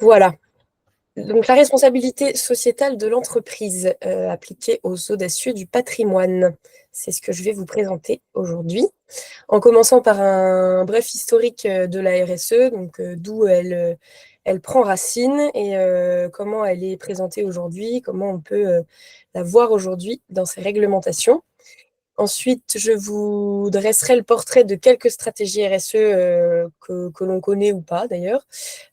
Voilà. Donc, la responsabilité sociétale de l'entreprise appliquée aux audacieux du patrimoine. C'est ce que je vais vous présenter aujourd'hui. En commençant par un bref historique de la RSE, donc d'où elle prend racine et comment elle est présentée aujourd'hui, comment on peut la voir aujourd'hui dans ses réglementations. Ensuite, je vous dresserai le portrait de quelques stratégies RSE que l'on connaît ou pas d'ailleurs,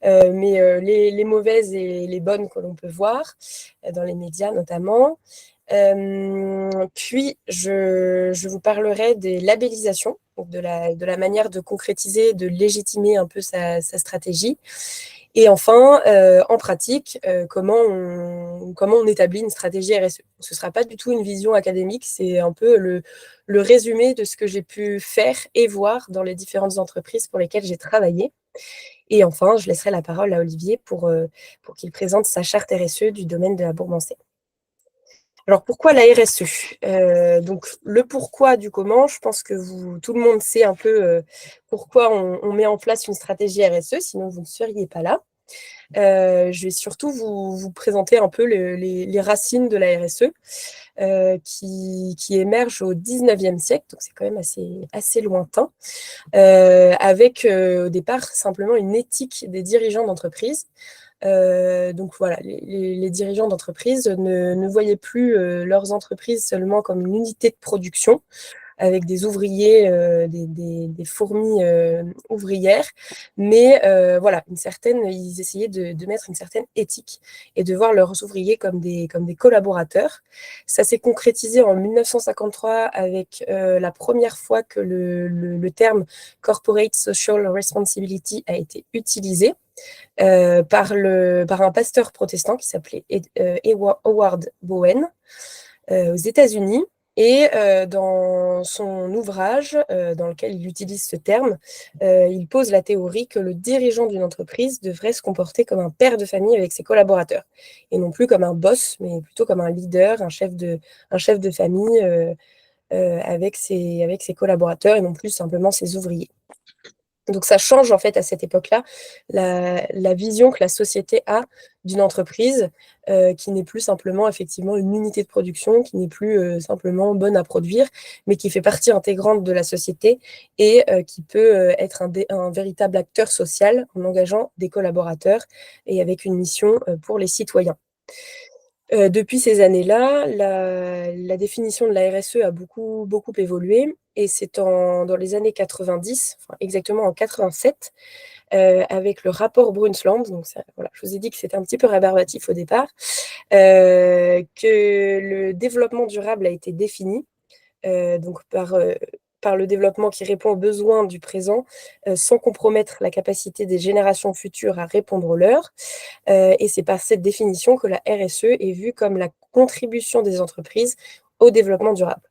mais les mauvaises et les bonnes que l'on peut voir dans les médias notamment. Puis, je vous parlerai des labellisations, donc de la manière de concrétiser, de légitimer un peu sa stratégie. Et enfin, en pratique, comment on établit une stratégie RSE. Ce ne sera pas du tout une vision académique, c'est un peu le résumé de ce que j'ai pu faire et voir dans les différentes entreprises pour lesquelles j'ai travaillé. Et enfin, je laisserai la parole à Olivier pour qu'il présente sa charte RSE du domaine de la Bourmançais. Alors, pourquoi la RSE? Donc, le pourquoi du comment, je pense que tout le monde sait un peu pourquoi on met en place une stratégie RSE, sinon vous ne seriez pas là. Je vais surtout vous présenter un peu les racines de la RSE qui émergent au 19e siècle, donc c'est quand même assez lointain, avec au départ simplement une éthique des dirigeants d'entreprise. Donc voilà, les dirigeants d'entreprise ne voyaient plus leurs entreprises seulement comme une unité de production, avec des ouvriers, des fourmis ouvrières, mais voilà, ils essayaient de mettre une certaine éthique et de voir leurs ouvriers comme des collaborateurs. Ça s'est concrétisé en 1953 avec la première fois que le terme Corporate Social Responsibility a été utilisé par un pasteur protestant qui s'appelait Howard Bowen aux États-Unis. Et dans son ouvrage, dans lequel il utilise ce terme, il pose la théorie que le dirigeant d'une entreprise devrait se comporter comme un père de famille avec ses collaborateurs, et non plus comme un boss, mais plutôt comme un leader, un chef de famille avec ses collaborateurs, et non plus simplement ses ouvriers. Donc ça change en fait à cette époque-là la vision que la société a d'une entreprise qui n'est plus simplement effectivement une unité de production, qui n'est plus simplement bonne à produire, mais qui fait partie intégrante de la société et qui peut être un véritable acteur social en engageant des collaborateurs et avec une mission pour les citoyens. Depuis ces années-là, la définition de la RSE a beaucoup évolué et c'est dans les années 90, enfin exactement en 87, avec le rapport Brundtland, donc ça, voilà, je vous ai dit que c'était un petit peu rébarbatif au départ, que le développement durable a été défini, donc par le développement qui répond aux besoins du présent, sans compromettre la capacité des générations futures à répondre aux leurs. Et c'est par cette définition que la RSE est vue comme la contribution des entreprises au développement durable.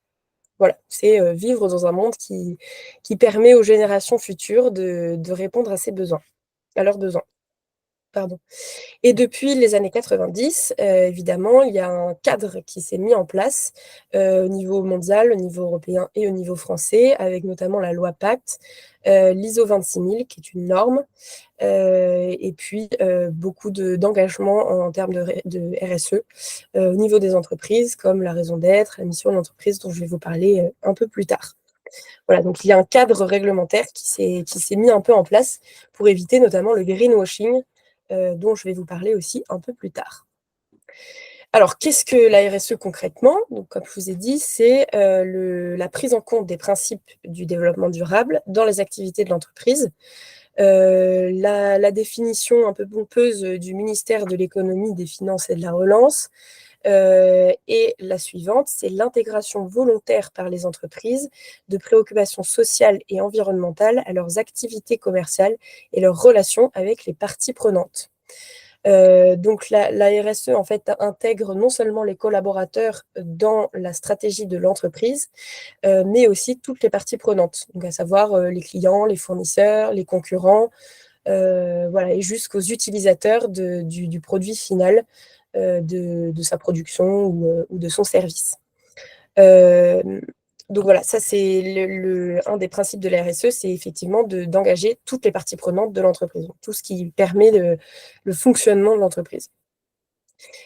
Voilà, c'est vivre dans un monde qui permet aux générations futures de répondre à à leurs besoins. Pardon. Et depuis les années 90, évidemment, il y a un cadre qui s'est mis en place au niveau mondial, au niveau européen et au niveau français, avec notamment la loi Pacte, l'ISO 26000, qui est une norme, et puis beaucoup d'engagement en termes de RSE au niveau des entreprises, comme la raison d'être, la mission de l'entreprise, dont je vais vous parler un peu plus tard. Voilà, donc il y a un cadre réglementaire qui s'est mis un peu en place pour éviter notamment le greenwashing, dont je vais vous parler aussi un peu plus tard. Alors, qu'est-ce que la RSE concrètement? Donc, comme je vous ai dit, c'est la prise en compte des principes du développement durable dans les activités de l'entreprise. La définition un peu pompeuse du ministère de l'économie, des finances et de la relance, et la suivante, c'est l'intégration volontaire par les entreprises de préoccupations sociales et environnementales à leurs activités commerciales et leurs relations avec les parties prenantes. Donc la RSE en fait intègre non seulement les collaborateurs dans la stratégie de l'entreprise, mais aussi toutes les parties prenantes, donc à savoir les clients, les fournisseurs, les concurrents, voilà, et jusqu'aux utilisateurs du produit final de sa production ou de son service. Donc voilà, ça c'est un des principes de la RSE, c'est effectivement d'engager toutes les parties prenantes de l'entreprise, tout ce qui permet le fonctionnement de l'entreprise.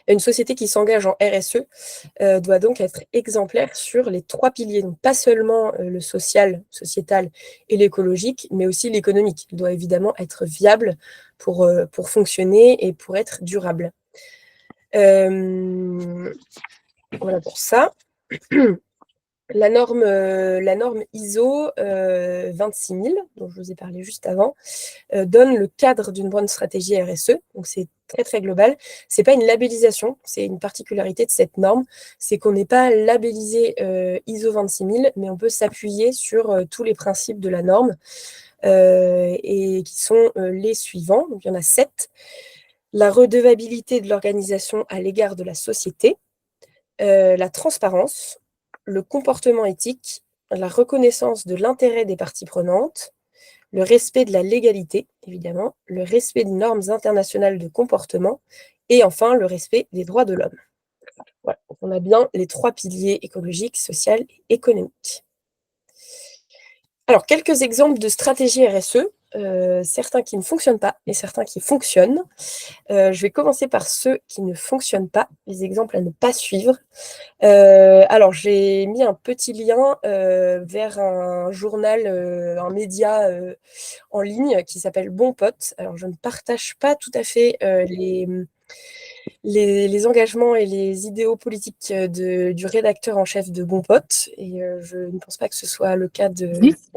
Une société qui s'engage en RSE doit donc être exemplaire sur les 3 piliers, donc pas seulement le social, sociétal et l'écologique, mais aussi l'économique. Il doit évidemment être viable pour fonctionner et pour être durable. Voilà pour ça. La norme ISO 26000, dont je vous ai parlé juste avant, donne le cadre d'une bonne stratégie RSE. Donc, c'est très, très global. Ce n'est pas une labellisation, c'est une particularité de cette norme. C'est qu'on n'est pas labellisé ISO 26000, mais on peut s'appuyer sur tous les principes de la norme et qui sont les suivants. Donc, il y en a 7. La redevabilité de l'organisation à l'égard de la société, la transparence, le comportement éthique, la reconnaissance de l'intérêt des parties prenantes, le respect de la légalité, évidemment, le respect des normes internationales de comportement et enfin le respect des droits de l'homme. Voilà, donc on a bien les 3 piliers écologiques, social et économiques. Alors, quelques exemples de stratégies RSE, certains qui ne fonctionnent pas et certains qui fonctionnent. Je vais commencer par ceux qui ne fonctionnent pas, les exemples à ne pas suivre. Alors, j'ai mis un petit lien vers un journal, un média en ligne qui s'appelle Bon Pote. Alors, je ne partage pas tout à fait les engagements et les idéaux politiques du rédacteur en chef de Bon Pote, et je ne pense pas que ce soit le cas de... Juste,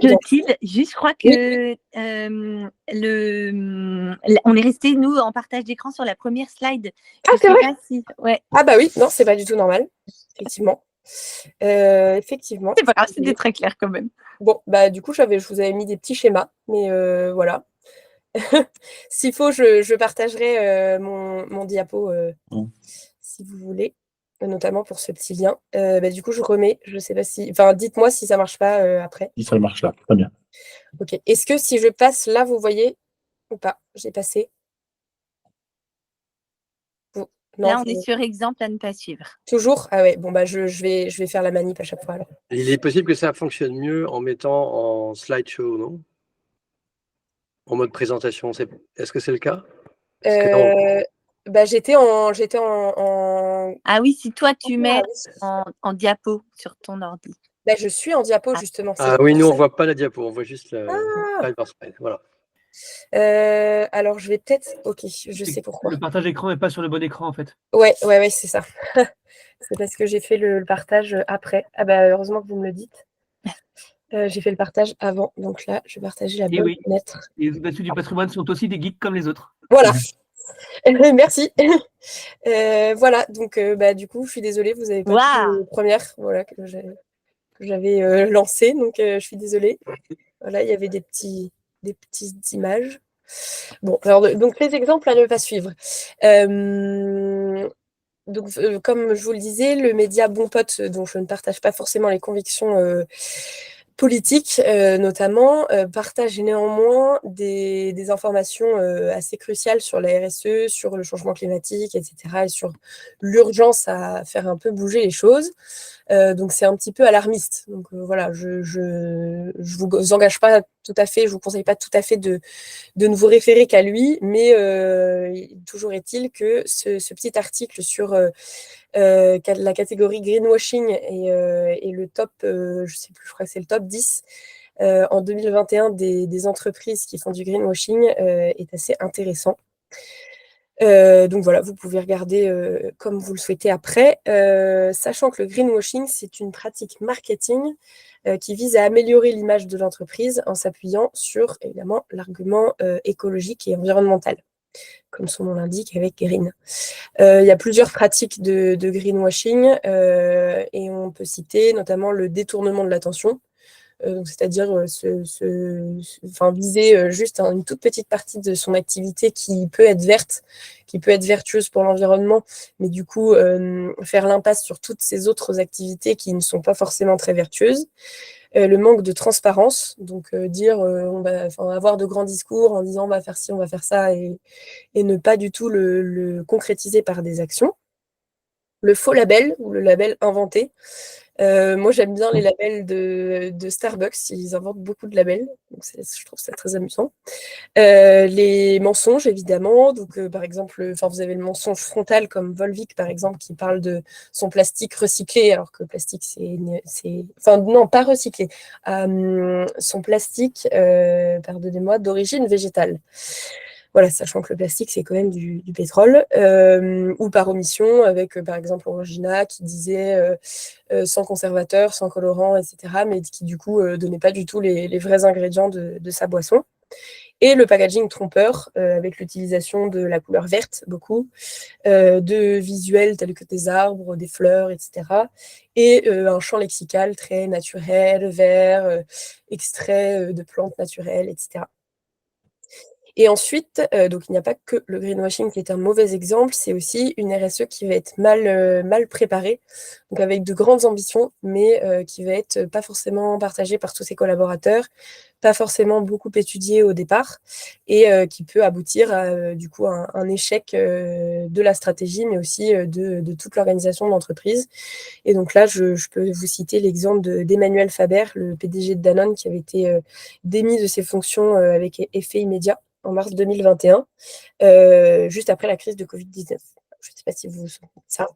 je crois que on est resté, nous, en partage d'écran sur la première slide. Ah, c'est vrai. Ouais. Ah bah oui, non, c'est pas du tout normal, effectivement. Effectivement. C'est pas grave, c'était très clair quand même. Bon, bah du coup, je vous avais mis des petits schémas, mais voilà. S'il faut, je partagerai mon diapo si vous voulez, notamment pour ce petit lien. Bah, du coup, je remets, je sais pas si... Enfin, dites-moi si ça marche pas après. Si ça marche là, très bien. Ok. Est-ce que si je passe là, vous voyez ou pas? J'ai passé. Non, là, on est sur exemple à ne pas suivre. Toujours? Ah ouais, bon, bah je vais faire la manip à chaque fois alors. Il est possible que ça fonctionne mieux en mettant en slideshow, non? En mode présentation. Est-ce que c'est le cas? Bah, j'étais en... Ah oui, si toi, tu mets en diapo sur ton ordi. Bah, je suis en diapo, justement. Ah oui, nous, on ne voit pas la diapo, on voit juste la slide par slide. Voilà. Alors, je vais peut-être... Ok, je sais pourquoi. Le partage d'écran n'est pas sur le bon écran, en fait. Ouais, c'est ça. C'est parce que j'ai fait le partage après. Ah bah, heureusement que vous me le dites. J'ai fait le partage avant, donc là, je vais partager la bonne fenêtre. Les Battus du patrimoine sont aussi des geeks comme les autres. Voilà. Merci. Voilà, donc bah, du coup, je suis désolée, vous avez pas vu les premières que j'avais lancées, donc je suis désolée. Voilà, il y avait des petites images. Bon, alors, donc les exemples à ne pas suivre. Donc, comme je vous le disais, le média Bon Pote, dont je ne partage pas forcément les convictions politiques, notamment, partage néanmoins des informations assez cruciales sur la RSE, sur le changement climatique, etc., et sur l'urgence à faire un peu bouger les choses. Donc, c'est un petit peu alarmiste. Donc, voilà, je vous engage pas tout à fait, je vous conseille pas tout à fait de ne vous référer qu'à lui, mais toujours est-il que ce petit article sur la catégorie greenwashing et le top, je sais plus, je crois que c'est le top 10 en 2021 des entreprises qui font du greenwashing est assez intéressant. Donc voilà, vous pouvez regarder comme vous le souhaitez après, sachant que le greenwashing, c'est une pratique marketing qui vise à améliorer l'image de l'entreprise en s'appuyant sur, évidemment, l'argument écologique et environnemental, comme son nom l'indique, avec green. Il y a plusieurs pratiques de greenwashing et on peut citer notamment le détournement de l'attention, c'est-à-dire viser juste une toute petite partie de son activité qui peut être verte, qui peut être vertueuse pour l'environnement, mais du coup faire l'impasse sur toutes ces autres activités qui ne sont pas forcément très vertueuses. Le manque de transparence, donc dire, avoir de grands discours en disant on va faire ci, on va faire ça, et ne pas du tout le concrétiser par des actions. Le faux label ou le label inventé, Moi, j'aime bien les labels de Starbucks. Ils inventent beaucoup de labels. Donc je trouve ça très amusant. Les mensonges, évidemment. Donc, par exemple, vous avez le mensonge frontal comme Volvic, par exemple, qui parle de son plastique recyclé, alors que le plastique, enfin, non, pas recyclé. Son plastique, pardonnez-moi, d'origine végétale. Voilà, sachant que le plastique, c'est quand même du pétrole. Ou par omission, avec, par exemple, Orangina, qui disait sans conservateur, sans colorant, etc., mais qui, du coup, donnait pas du tout les vrais ingrédients de sa boisson. Et le packaging trompeur, avec l'utilisation de la couleur verte, beaucoup, de visuels tels que des arbres, des fleurs, etc. Et un champ lexical très naturel, vert, extrait de plantes naturelles, etc. Et ensuite, donc il n'y a pas que le greenwashing qui est un mauvais exemple, c'est aussi une RSE qui va être mal préparée, donc avec de grandes ambitions, mais qui va être pas forcément partagée par tous ses collaborateurs, pas forcément beaucoup étudiée au départ, et qui peut aboutir à du coup un échec de la stratégie, mais aussi de toute l'organisation de l'entreprise. Et donc là, je peux vous citer l'exemple d'Emmanuel Faber, le PDG de Danone, qui avait été démis de ses fonctions avec effet immédiat en mars 2021, juste après la crise de Covid-19. Je ne sais pas si vous vous souvenez de ça,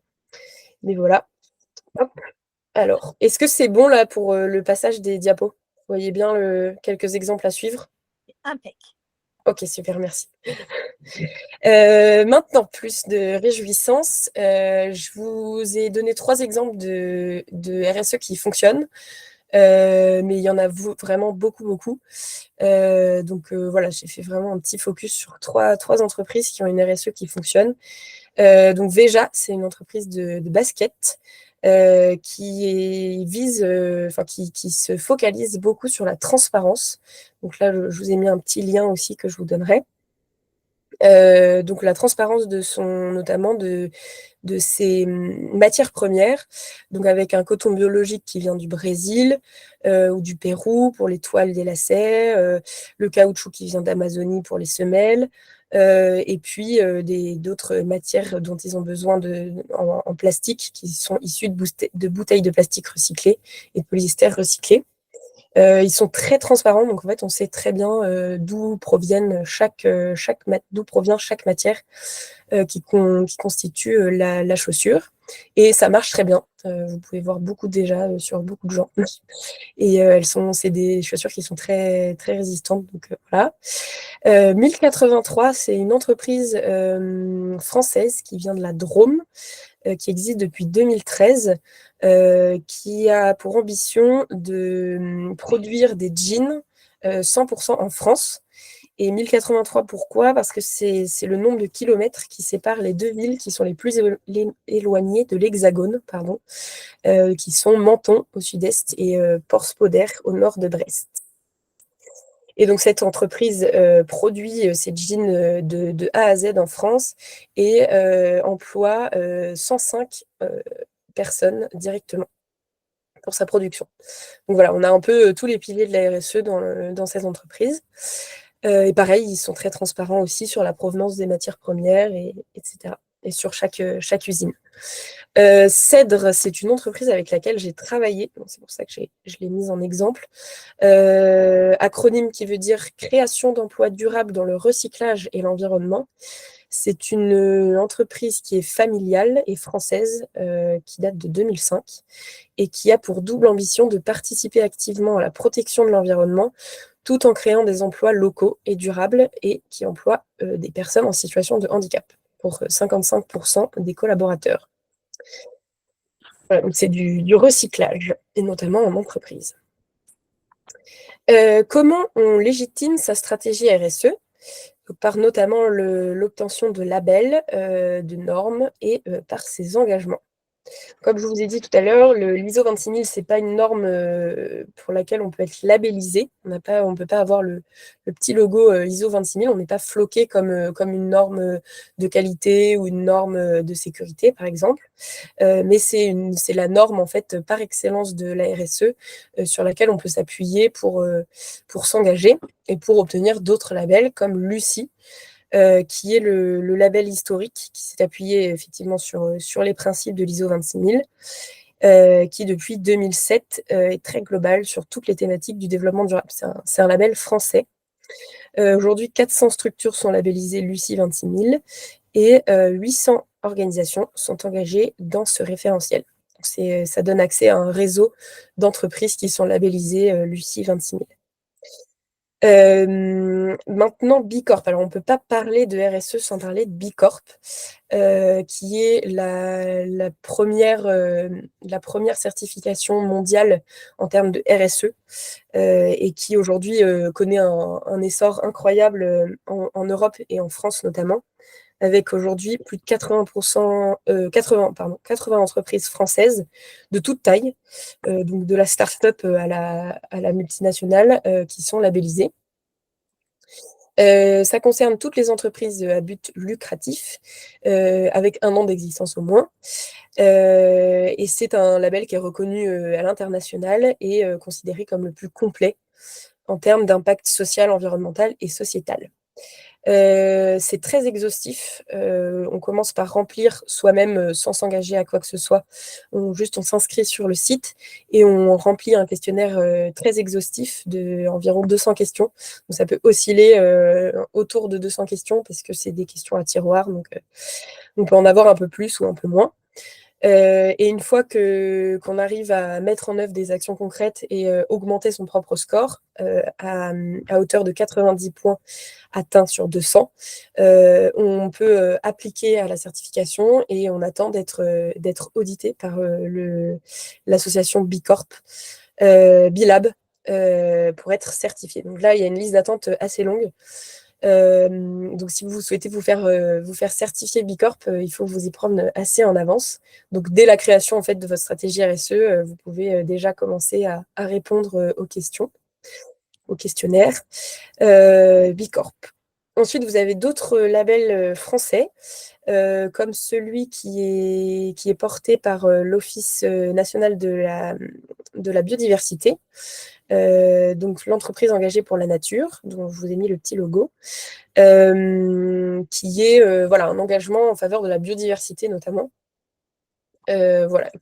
mais voilà. Hop. Alors, est-ce que c'est bon là pour le passage des diapos? Vous voyez bien quelques exemples à suivre? Impec. Ok, super, merci. Maintenant, plus de réjouissance, je vous ai donné 3 exemples de RSE qui fonctionnent, mais il y en a vraiment beaucoup. Donc voilà, j'ai fait vraiment un petit focus sur trois entreprises qui ont une RSE qui fonctionne. Donc Veja, c'est une entreprise de basket qui se focalise beaucoup sur la transparence. Donc là, je vous ai mis un petit lien aussi que je vous donnerai. Donc la transparence notamment de ses matières premières, donc avec un coton biologique qui vient du Brésil ou du Pérou pour les toiles des lacets, le caoutchouc qui vient d'Amazonie pour les semelles, et puis d'autres matières dont ils ont besoin en plastique qui sont issues de bouteilles de plastique recyclées et de polyester recyclé. Ils sont très transparents, donc en fait, on sait très bien d'où provient chaque matière qui constitue la chaussure. Et ça marche très bien. Vous pouvez voir beaucoup déjà sur beaucoup de gens. Et c'est des chaussures qui sont très, très résistantes. Donc voilà. 1083, c'est une entreprise française qui vient de la Drôme, qui existe depuis 2013, qui a pour ambition de produire des jeans 100% en France. Et 1083, pourquoi? Parce que c'est le nombre de kilomètres qui séparent les 2 villes qui sont les plus éloignées de l'Hexagone, qui sont Menton au sud-est et Port-Spoder au nord de Brest. Et donc, cette entreprise produit ces jeans de A à Z en France et emploie 105 personnes directement pour sa production. Donc voilà, on a un peu tous les piliers de la RSE dans cette entreprise. Et pareil, ils sont très transparents aussi sur la provenance des matières premières, etc. Et sur chaque usine. Cèdre, c'est une entreprise avec laquelle j'ai travaillé, donc c'est pour ça que je l'ai mise en exemple. Acronyme qui veut dire création d'emplois durables dans le recyclage et l'environnement. C'est une entreprise qui est familiale et française, qui date de 2005 et qui a pour double ambition de participer activement à la protection de l'environnement tout en créant des emplois locaux et durables et qui emploie des personnes en situation de handicap pour 55% des collaborateurs. Voilà, donc c'est du recyclage, et notamment en entreprise. Comment on légitime sa stratégie RSE? Par notamment l'obtention de labels, de normes et par ses engagements. Comme je vous ai dit tout à l'heure, l'ISO 26000, ce n'est pas une norme pour laquelle on peut être labellisé. On ne peut pas avoir le petit logo ISO 26000. On n'est pas floqué comme une norme de qualité ou une norme de sécurité, par exemple. Mais c'est la norme, en fait, par excellence de la RSE sur laquelle on peut s'appuyer pour s'engager et pour obtenir d'autres labels comme Lucie, qui est le label historique qui s'est appuyé effectivement sur les principes de l'ISO 26000 qui depuis 2007 est très global sur toutes les thématiques du développement durable. C'est un label français. Aujourd'hui, 400 structures sont labellisées Lucie 26000 et 800 organisations sont engagées dans ce référentiel. Donc ça donne accès à un réseau d'entreprises qui sont labellisées Lucie 26000. Maintenant, Bicorp. Alors, on ne peut pas parler de RSE sans parler de Bicorp, qui est la première certification mondiale en termes de RSE, et qui aujourd'hui connaît un essor incroyable en Europe et en France notamment, avec aujourd'hui plus de 80 entreprises françaises de toute taille, donc de la start-up à la multinationale, qui sont labellisées. Ça concerne toutes les entreprises à but lucratif, avec 1 an d'existence au moins. Et c'est un label qui est reconnu à l'international et considéré comme le plus complet en termes d'impact social, environnemental et sociétal. C'est très exhaustif. On commence par remplir soi-même sans s'engager à quoi que ce soit. On s'inscrit sur le site et on remplit un questionnaire très exhaustif d'environ 200 questions. Donc, ça peut osciller autour de 200 questions parce que c'est des questions à tiroir. Donc, on peut en avoir un peu plus ou un peu moins. Et une fois qu'on arrive à mettre en œuvre des actions concrètes et augmenter son propre score à hauteur de 90 points atteints sur 200, on peut appliquer à la certification et on attend d'être audité par l'association Bicorp, Bilab, pour être certifié. Donc là, il y a une liste d'attente assez longue. Donc, si vous souhaitez vous faire certifier Bicorp, il faut vous y prendre assez en avance. Donc, dès la création en fait, de votre stratégie RSE, vous pouvez déjà commencer à répondre aux questions, au questionnaire. Bicorp. Ensuite, vous avez d'autres labels français, comme celui qui est porté par l'Office national de la biodiversité. Donc l'entreprise engagée pour la nature, dont je vous ai mis le petit logo, qui est un engagement en faveur de la biodiversité notamment,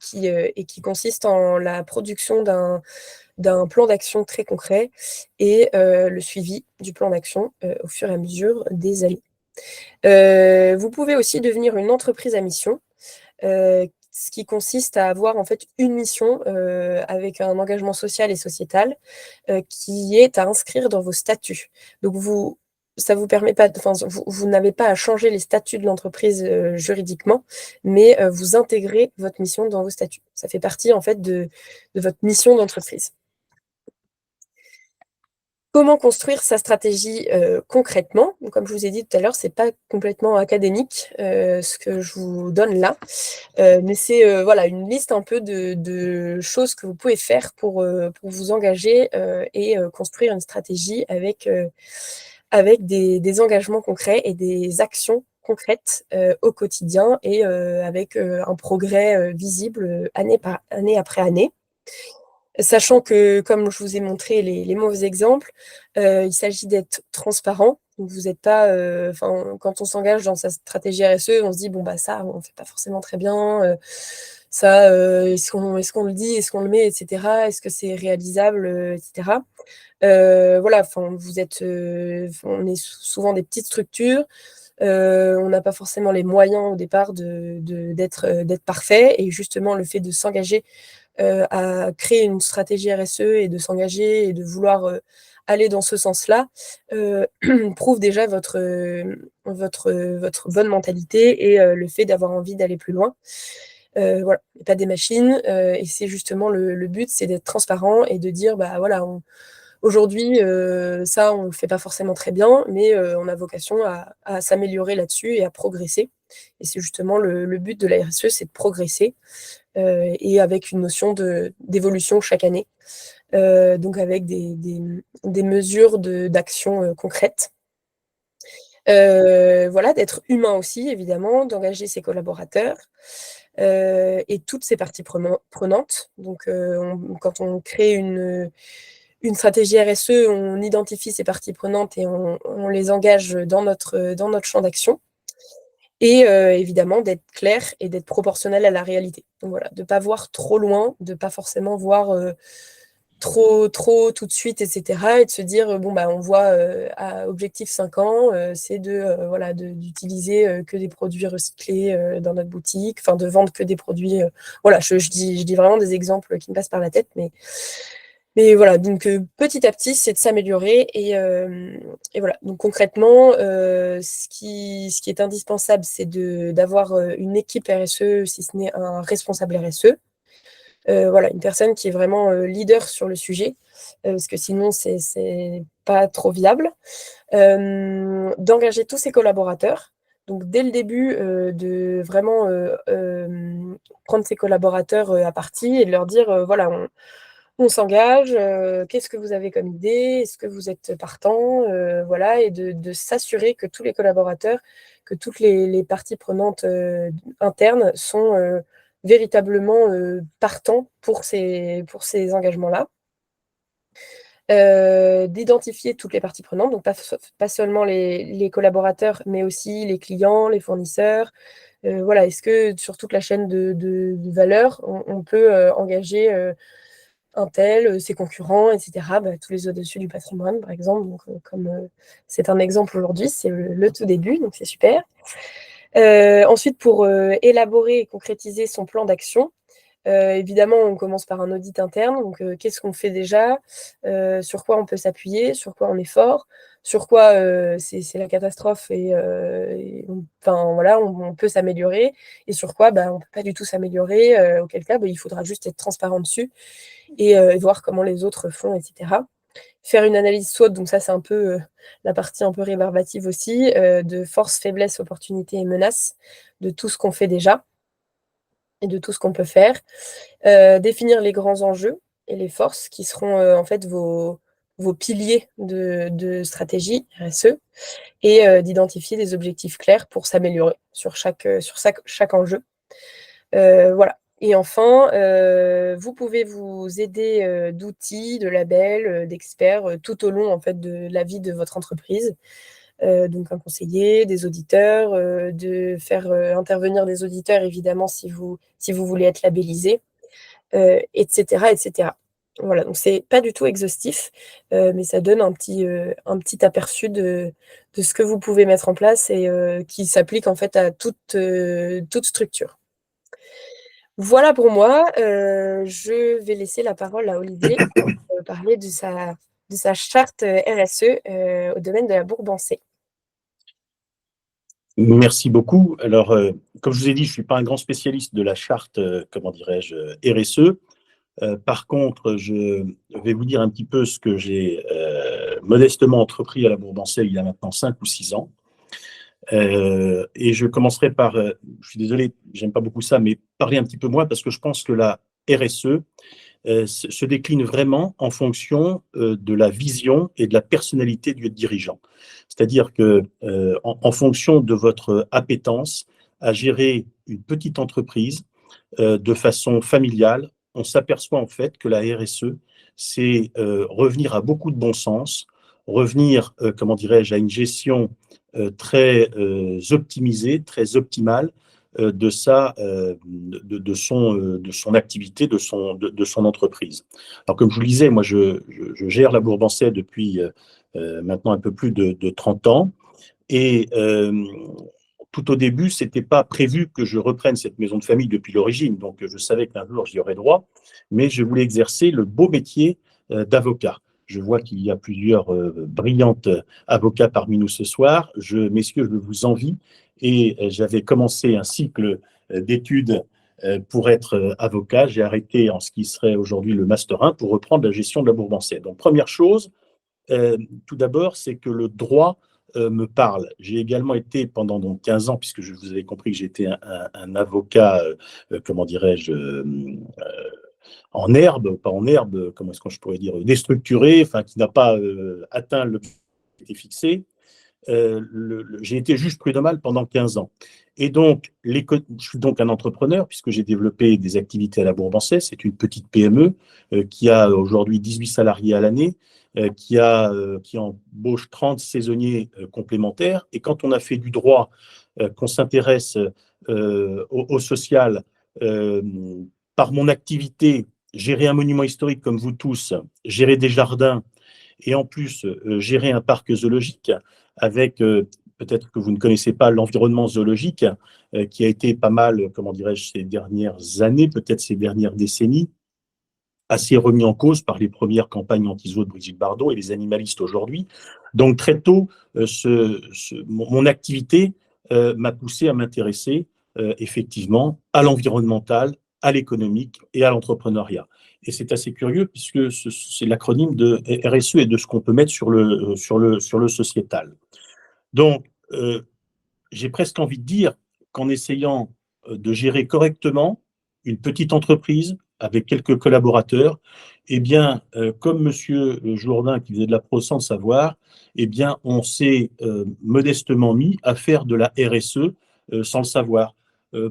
qui consiste en la production d'un plan d'action très concret et le suivi du plan d'action au fur et à mesure des années. Vous pouvez aussi devenir une entreprise à mission, ce qui consiste à avoir en fait une mission avec un engagement social et sociétal qui est à inscrire dans vos statuts. Donc ça vous permet pas, vous n'avez pas à changer les statuts de l'entreprise juridiquement, mais vous intégrez votre mission dans vos statuts. Ça fait partie en fait de votre mission d'entreprise. Comment construire sa stratégie concrètement? Donc, comme je vous ai dit tout à l'heure, c'est pas complètement académique ce que je vous donne là, mais c'est une liste un peu de choses que vous pouvez faire pour vous engager et construire une stratégie avec des engagements concrets et des actions concrètes au quotidien et avec un progrès visible année après année. Sachant que, comme je vous ai montré les mauvais exemples, il s'agit d'être transparent. Donc vous n'êtes pas, quand on s'engage dans sa stratégie RSE, on se dit bon bah ça, on fait pas forcément très bien. Ça, est-ce qu'on le dit, est-ce qu'on le met, etc. Est-ce que c'est réalisable, etc. Vous êtes, on est souvent des petites structures. On n'a pas forcément les moyens au départ d'être parfait. Et justement, le fait de s'engager à créer une stratégie RSE et de s'engager et de vouloir aller dans ce sens-là, prouve déjà votre bonne mentalité et le fait d'avoir envie d'aller plus loin. Pas des machines. Et c'est justement le but, c'est d'être transparent et de dire, aujourd'hui, ça, on ne le fait pas forcément très bien, mais on a vocation à s'améliorer là-dessus et à progresser. Et c'est justement le but de la RSE, c'est de progresser et avec une notion d'évolution chaque année. Donc avec des mesures d'action concrètes. D'être humain aussi, évidemment, d'engager ses collaborateurs et toutes ses parties prenantes. Donc, quand on crée une stratégie RSE, on identifie ces parties prenantes et on les engage dans notre champ d'action. Et évidemment, d'être clair et d'être proportionnel à la réalité. Donc voilà, de ne pas voir trop loin, de ne pas forcément voir trop tout de suite, etc. Et de se dire, bon, bah, on voit à objectif 5 ans, c'est d'utiliser que des produits recyclés dans notre boutique, enfin de vendre que des produits. Voilà, je dis vraiment des exemples qui me passent par la tête, mais voilà, donc petit à petit, c'est de s'améliorer. Et voilà, donc concrètement, ce qui est indispensable, c'est d'avoir une équipe RSE, si ce n'est un responsable RSE. Voilà, une personne qui est vraiment leader sur le sujet, parce que sinon, c'est pas trop viable. D'engager tous ses collaborateurs. Donc, dès le début, de vraiment prendre ses collaborateurs à partie et de leur dire, voilà, on s'engage, qu'est-ce que vous avez comme idée? Est-ce que vous êtes partant? Voilà, et de s'assurer que tous les collaborateurs, que toutes les parties prenantes internes sont véritablement partants pour ces engagements-là. D'identifier toutes les parties prenantes, donc pas seulement les collaborateurs, mais aussi les clients, les fournisseurs. Voilà, est-ce que sur toute la chaîne de valeur, on peut engager un tel, ses concurrents, etc. Bah, tous les au-dessus du patrimoine, par exemple. Donc, comme c'est un exemple aujourd'hui, c'est le tout début, donc c'est super. Ensuite, pour élaborer et concrétiser son plan d'action, évidemment, on commence par un audit interne. Donc, qu'est-ce qu'on fait déjà? Sur quoi on peut s'appuyer? Sur quoi on est fort? Sur quoi c'est la catastrophe voilà, on peut s'améliorer? Et sur quoi on ne peut pas du tout s'améliorer? Auquel cas, il faudra juste être transparent dessus et voir comment les autres font, etc. Faire une analyse SWOT, donc ça, c'est un peu la partie un peu rébarbative aussi, de force, faiblesse, opportunités et menaces, de tout ce qu'on fait déjà et de tout ce qu'on peut faire. Définir les grands enjeux et les forces qui seront en fait vos piliers de stratégie RSE et d'identifier des objectifs clairs pour s'améliorer sur chaque enjeu. Voilà. Et enfin, vous pouvez vous aider d'outils, de labels, d'experts tout au long en fait de la vie de votre entreprise. Donc un conseiller, des auditeurs, de faire intervenir des auditeurs évidemment si vous voulez être labellisé, etc., etc. Voilà, donc c'est pas du tout exhaustif, mais ça donne un petit aperçu de ce que vous pouvez mettre en place et qui s'applique en fait à toute structure. Voilà pour moi. Je vais laisser la parole à Olivier pour parler de sa charte RSE au domaine de la Bourbansais. Merci beaucoup. Alors, comme je vous ai dit, je ne suis pas un grand spécialiste de la charte, comment dirais-je, RSE. Par contre, je vais vous dire un petit peu ce que j'ai modestement entrepris à la Bourbansais il y a maintenant 5 ou 6 ans. Et je commencerai par, je suis désolé, j'aime pas beaucoup ça, mais parler un petit peu moins parce que je pense que la RSE se décline vraiment en fonction de la vision et de la personnalité du dirigeant. C'est-à-dire que en fonction de votre appétence à gérer une petite entreprise de façon familiale, on s'aperçoit en fait que la RSE, c'est revenir à beaucoup de bon sens, revenir, comment dirais-je, à une gestion très optimisée, très optimale de son activité, de son entreprise. Alors, comme je vous le disais, moi, je gère la Bourbansais depuis maintenant un peu plus de 30 ans. Et tout au début, ce n'était pas prévu que je reprenne cette maison de famille depuis l'origine. Donc, je savais qu'un jour, j'y aurais droit. Mais je voulais exercer le beau métier d'avocat. Je vois qu'il y a plusieurs brillantes avocats parmi nous ce soir. Messieurs, je vous envie. Et j'avais commencé un cycle d'études pour être avocat. J'ai arrêté en ce qui serait aujourd'hui le Master 1 pour reprendre la gestion de la Bourbansais. Donc, première chose, tout d'abord, c'est que le droit me parle. J'ai également été pendant donc 15 ans, puisque vous avez compris que j'étais un avocat, comment dirais-je, en herbe, pas en herbe, comment est-ce que je pourrais dire, déstructuré, enfin qui n'a pas atteint l'objectif qui était fixé. J'ai été juge prud'homal pendant 15 ans. Et donc, je suis donc un entrepreneur puisque j'ai développé des activités à la Bourbansais. C'est une petite PME qui a aujourd'hui 18 salariés à l'année, qui embauche 30 saisonniers complémentaires. Et quand on a fait du droit qu'on s'intéresse au social par mon activité, gérer un monument historique comme vous tous, gérer des jardins et en plus gérer un parc zoologique avec, peut-être que vous ne connaissez pas l'environnement zoologique qui a été pas mal, comment dirais-je, ces dernières années, peut-être ces dernières décennies, assez remis en cause par les premières campagnes anti-zoo de Brigitte Bardot et les animalistes aujourd'hui. Donc très tôt, mon activité m'a poussé à m'intéresser effectivement à l'environnemental, à l'économique et à l'entrepreneuriat. Et c'est assez curieux puisque c'est l'acronyme de RSE et de ce qu'on peut mettre sur le sociétal. Donc, j'ai presque envie de dire qu'en essayant de gérer correctement une petite entreprise avec quelques collaborateurs, eh bien, comme Monsieur Jourdain qui faisait de la pro sans le savoir, eh bien, on s'est modestement mis à faire de la RSE sans le savoir.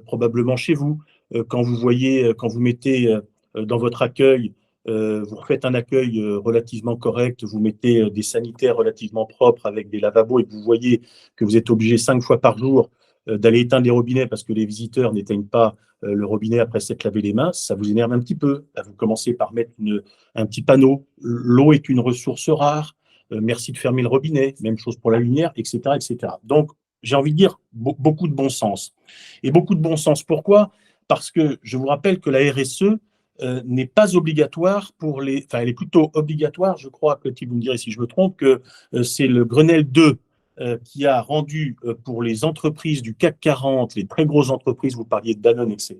Probablement chez vous, quand vous mettez dans votre accueil, vous faites un accueil relativement correct, vous mettez des sanitaires relativement propres avec des lavabos et que vous voyez que vous êtes obligé 5 fois par jour d'aller éteindre les robinets parce que les visiteurs n'éteignent pas le robinet après s'être lavé les mains, ça vous énerve un petit peu. Là, vous commencez par mettre un petit panneau. L'eau est une ressource rare. Merci de fermer le robinet. Même chose pour la lumière, etc., etc. Donc, j'ai envie de dire beaucoup de bon sens. Et beaucoup de bon sens, pourquoi? Parce que je vous rappelle que la RSE n'est pas obligatoire pour les... Enfin, elle est plutôt obligatoire, je crois, Clotilde, vous me direz si je me trompe, que c'est le Grenelle 2 qui a rendu pour les entreprises du CAC 40, les très grosses entreprises, vous parliez de Danone, etc.,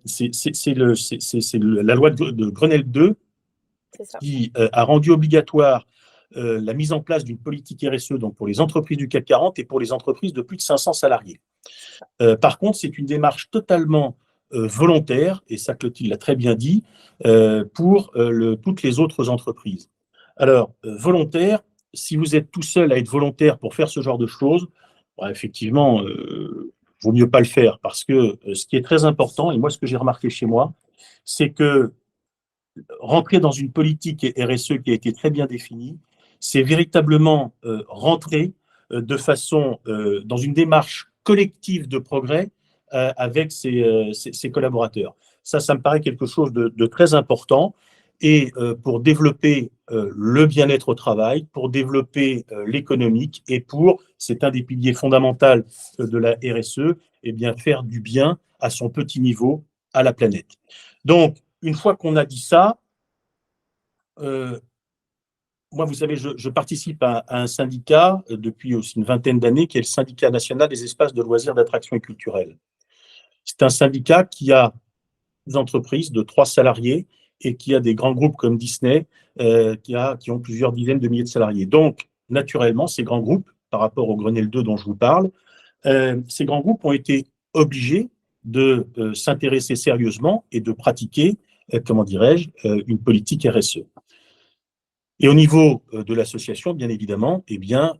c'est la loi de Grenelle 2 qui a rendu obligatoire la mise en place d'une politique RSE donc pour les entreprises du CAC 40 et pour les entreprises de plus de 500 salariés. Par contre, c'est une démarche totalement volontaire, et ça Clotilde l'a très bien dit, pour toutes les autres entreprises. Alors, volontaire, si vous êtes tout seul à être volontaire pour faire ce genre de choses, effectivement, vaut mieux pas le faire parce que ce qui est très important, et moi ce que j'ai remarqué chez moi, c'est que rentrer dans une politique RSE qui a été très bien définie, c'est véritablement rentrer de façon dans une démarche collective de progrès avec ses collaborateurs. Ça me paraît quelque chose de très important. Et pour développer le bien-être au travail, pour développer l'économique et c'est un des piliers fondamentaux de la RSE, eh bien faire du bien à son petit niveau à la planète. Donc, une fois qu'on a dit ça, moi, vous savez, je participe à un syndicat depuis aussi une vingtaine d'années, qui est le syndicat national des espaces de loisirs, d'attractions et culturels. C'est un syndicat qui a des entreprises de 3 salariés et qui a des grands groupes comme Disney qui ont plusieurs dizaines de milliers de salariés. Donc, naturellement, ces grands groupes, par rapport au Grenelle 2 dont je vous parle, ces grands groupes ont été obligés de s'intéresser sérieusement et de pratiquer, comment dirais-je, une politique RSE. Et au niveau de l'association, bien évidemment, eh bien,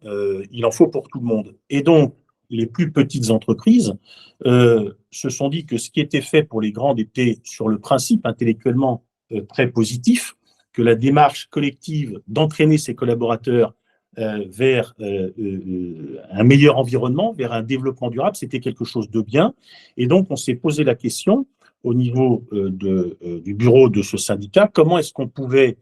il en faut pour tout le monde. Et donc, les plus petites entreprises se sont dit que ce qui était fait pour les grandes était, sur le principe intellectuellement, très positif, que la démarche collective d'entraîner ses collaborateurs vers un meilleur environnement, vers un développement durable, c'était quelque chose de bien. Et donc, on s'est posé la question au niveau du bureau de ce syndicat, comment est-ce qu'on pouvait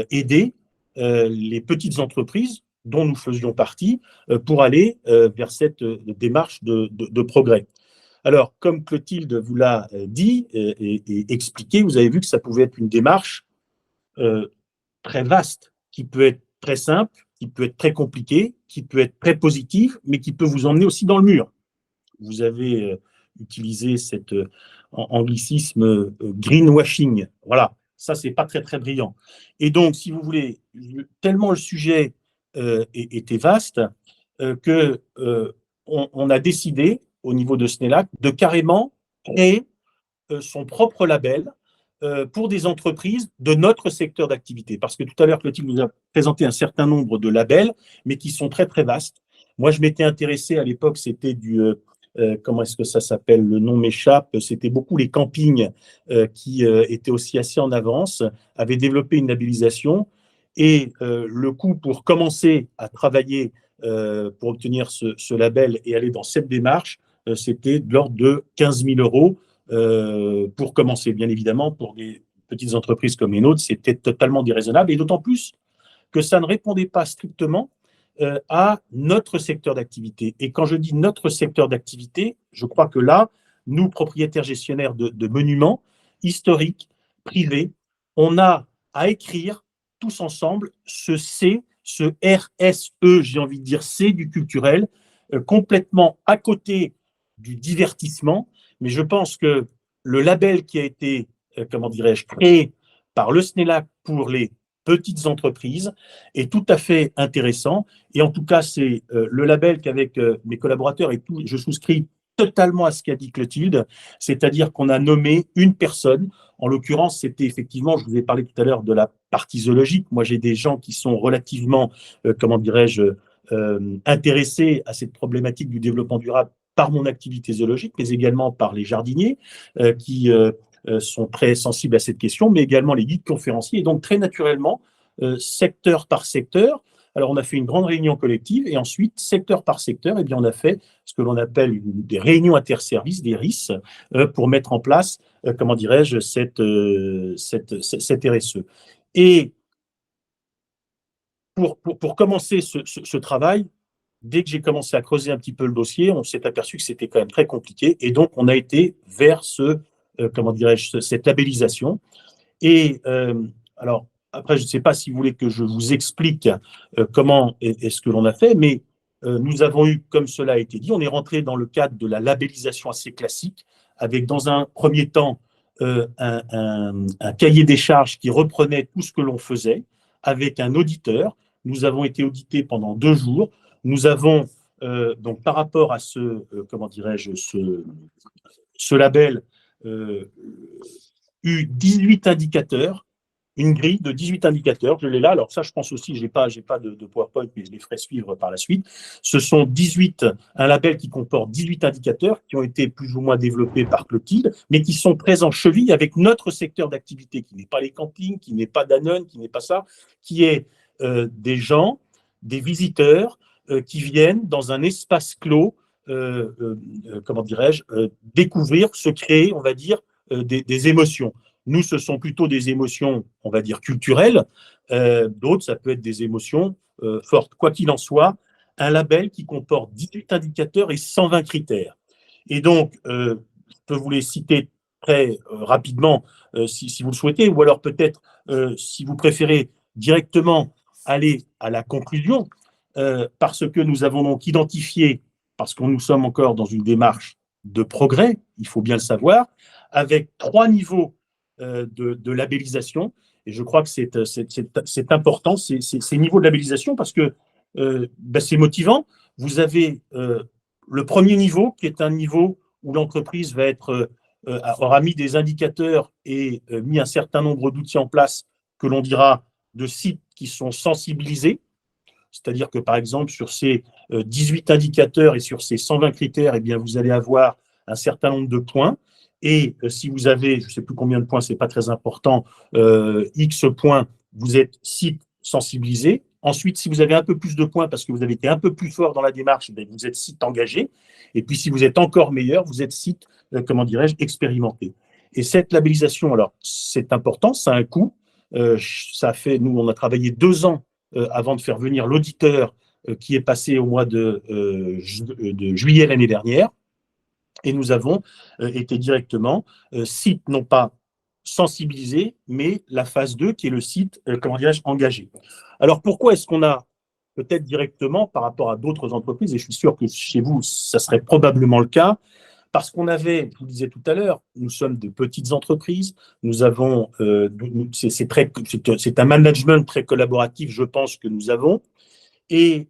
aider les petites entreprises dont nous faisions partie pour aller vers cette démarche de progrès. Alors, comme Clotilde vous l'a dit et expliqué, vous avez vu que ça pouvait être une démarche très vaste, qui peut être très simple, qui peut être très compliquée, qui peut être très positive, mais qui peut vous emmener aussi dans le mur. Vous avez utilisé cet anglicisme greenwashing. Voilà, ça, c'est pas très, très brillant. Et donc, si vous voulez, tellement le sujet était vaste qu'on a décidé, au niveau de SNELAC, de carrément créer son propre label pour des entreprises de notre secteur d'activité. Parce que tout à l'heure, Clotilde nous a présenté un certain nombre de labels, mais qui sont très, très vastes. Moi, je m'étais intéressé à l'époque, c'était comment est-ce que ça s'appelle? Le nom m'échappe. C'était beaucoup les campings qui étaient aussi assez en avance, avaient développé une labellisation. Et le coût pour commencer à travailler pour obtenir ce label et aller dans cette démarche, c'était de l'ordre de 15 000 euros pour commencer. Bien évidemment, pour des petites entreprises comme les nôtres, c'était totalement déraisonnable, et d'autant plus que ça ne répondait pas strictement à notre secteur d'activité. Et quand je dis notre secteur d'activité, je crois que là, nous, propriétaires gestionnaires de monuments historiques, privés, on a à écrire tous ensemble ce C, ce RSE, j'ai envie de dire C du culturel, complètement à côté du divertissement. Mais je pense que le label qui a été, comment dirais-je, créé par le SNELAC pour les petites entreprises est tout à fait intéressant. Et en tout cas, c'est le label qu'avec mes collaborateurs et tout, je souscris totalement à ce qu'a dit Clotilde, c'est-à-dire qu'on a nommé une personne. En l'occurrence, c'était effectivement, je vous ai parlé tout à l'heure de la partie zoologique. Moi, j'ai des gens qui sont relativement, comment dirais-je, intéressés à cette problématique du développement durable par mon activité zoologique, mais également par les jardiniers qui sont très sensibles à cette question, mais également les guides conférenciers. Et donc, très naturellement, secteur par secteur, alors on a fait une grande réunion collective et ensuite, secteur par secteur, eh bien, on a fait ce que l'on appelle des réunions interservices, des RIS, pour mettre en place, comment dirais-je, cette RSE. Et pour commencer ce travail, dès que j'ai commencé à creuser un petit peu le dossier, on s'est aperçu que c'était quand même très compliqué. Et donc, on a été vers comment dirais-je, cette labellisation. Et alors, après, je ne sais pas si vous voulez que je vous explique comment est-ce que l'on a fait, mais nous avons eu, comme cela a été dit, on est rentré dans le cadre de la labellisation assez classique, avec dans un premier temps un cahier des charges qui reprenait tout ce que l'on faisait, avec un auditeur. Nous avons été audités pendant 2 jours. Nous avons, donc par rapport à comment dirais-je, ce label, eu 18 indicateurs, une grille de 18 indicateurs, je l'ai là, alors ça je pense aussi, je n'ai pas de PowerPoint, mais je les ferai suivre par la suite. Ce sont un label qui comporte 18 indicateurs qui ont été plus ou moins développés par Clotilde, mais qui sont très en cheville avec notre secteur d'activité, qui n'est pas les campings, qui n'est pas Danone, qui n'est pas ça, qui est des gens, des visiteurs qui viennent dans un espace clos, comment dirais-je, découvrir, se créer, on va dire, des émotions. Nous, ce sont plutôt des émotions, on va dire, culturelles. D'autres, ça peut être des émotions fortes. Quoi qu'il en soit, un label qui comporte 18 indicateurs et 120 critères. Et donc, je peux vous les citer très rapidement si vous le souhaitez, ou alors peut-être, si vous préférez, directement aller à la conclusion, parce que nous avons donc identifié, parce que nous sommes encore dans une démarche de progrès, il faut bien le savoir, avec 3 niveaux de labellisation. Et je crois que c'est important, ces niveaux de labellisation, parce que c'est motivant. Vous avez le premier niveau, qui est un niveau où l'entreprise aura mis des indicateurs et mis un certain nombre d'outils en place, que l'on dira de sites qui sont sensibilisés. C'est-à-dire que, par exemple, sur ces 18 indicateurs et sur ces 120 critères, eh bien, vous allez avoir un certain nombre de points. Et si vous avez, je ne sais plus combien de points, ce n'est pas très important, X points, vous êtes site sensibilisé. Ensuite, si vous avez un peu plus de points parce que vous avez été un peu plus fort dans la démarche, vous êtes site engagé. Et puis, si vous êtes encore meilleur, vous êtes site, comment dirais-je, expérimenté. Et cette labellisation, alors, c'est important, ça a un coût. Nous, on a travaillé 2 ans avant de faire venir l'auditeur qui est passé au mois de juillet l'année dernière. Et nous avons été directement site non pas sensibilisé, mais la phase 2 qui est le site, comment dirais-je, engagé. Alors pourquoi est-ce qu'on a peut-être directement par rapport à d'autres entreprises, et je suis sûr que chez vous, ça serait probablement le cas, parce qu'on avait, je vous le disais tout à l'heure, nous sommes de petites entreprises, nous avons, c'est un management très collaboratif, je pense, que nous avons, et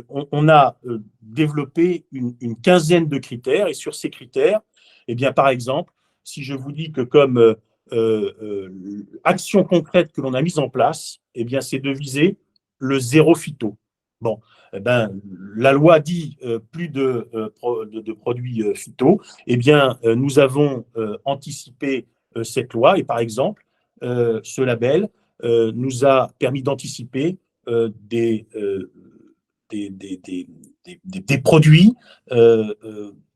on a développé une quinzaine de critères, et sur ces critères, eh bien, par exemple, si je vous dis que comme action concrète que l'on a mise en place, eh bien, c'est de viser le 0 phyto. Bon, eh ben, la loi dit plus de produits phyto. Eh bien, nous avons anticipé cette loi et par exemple, ce label nous a permis d'anticiper des des produits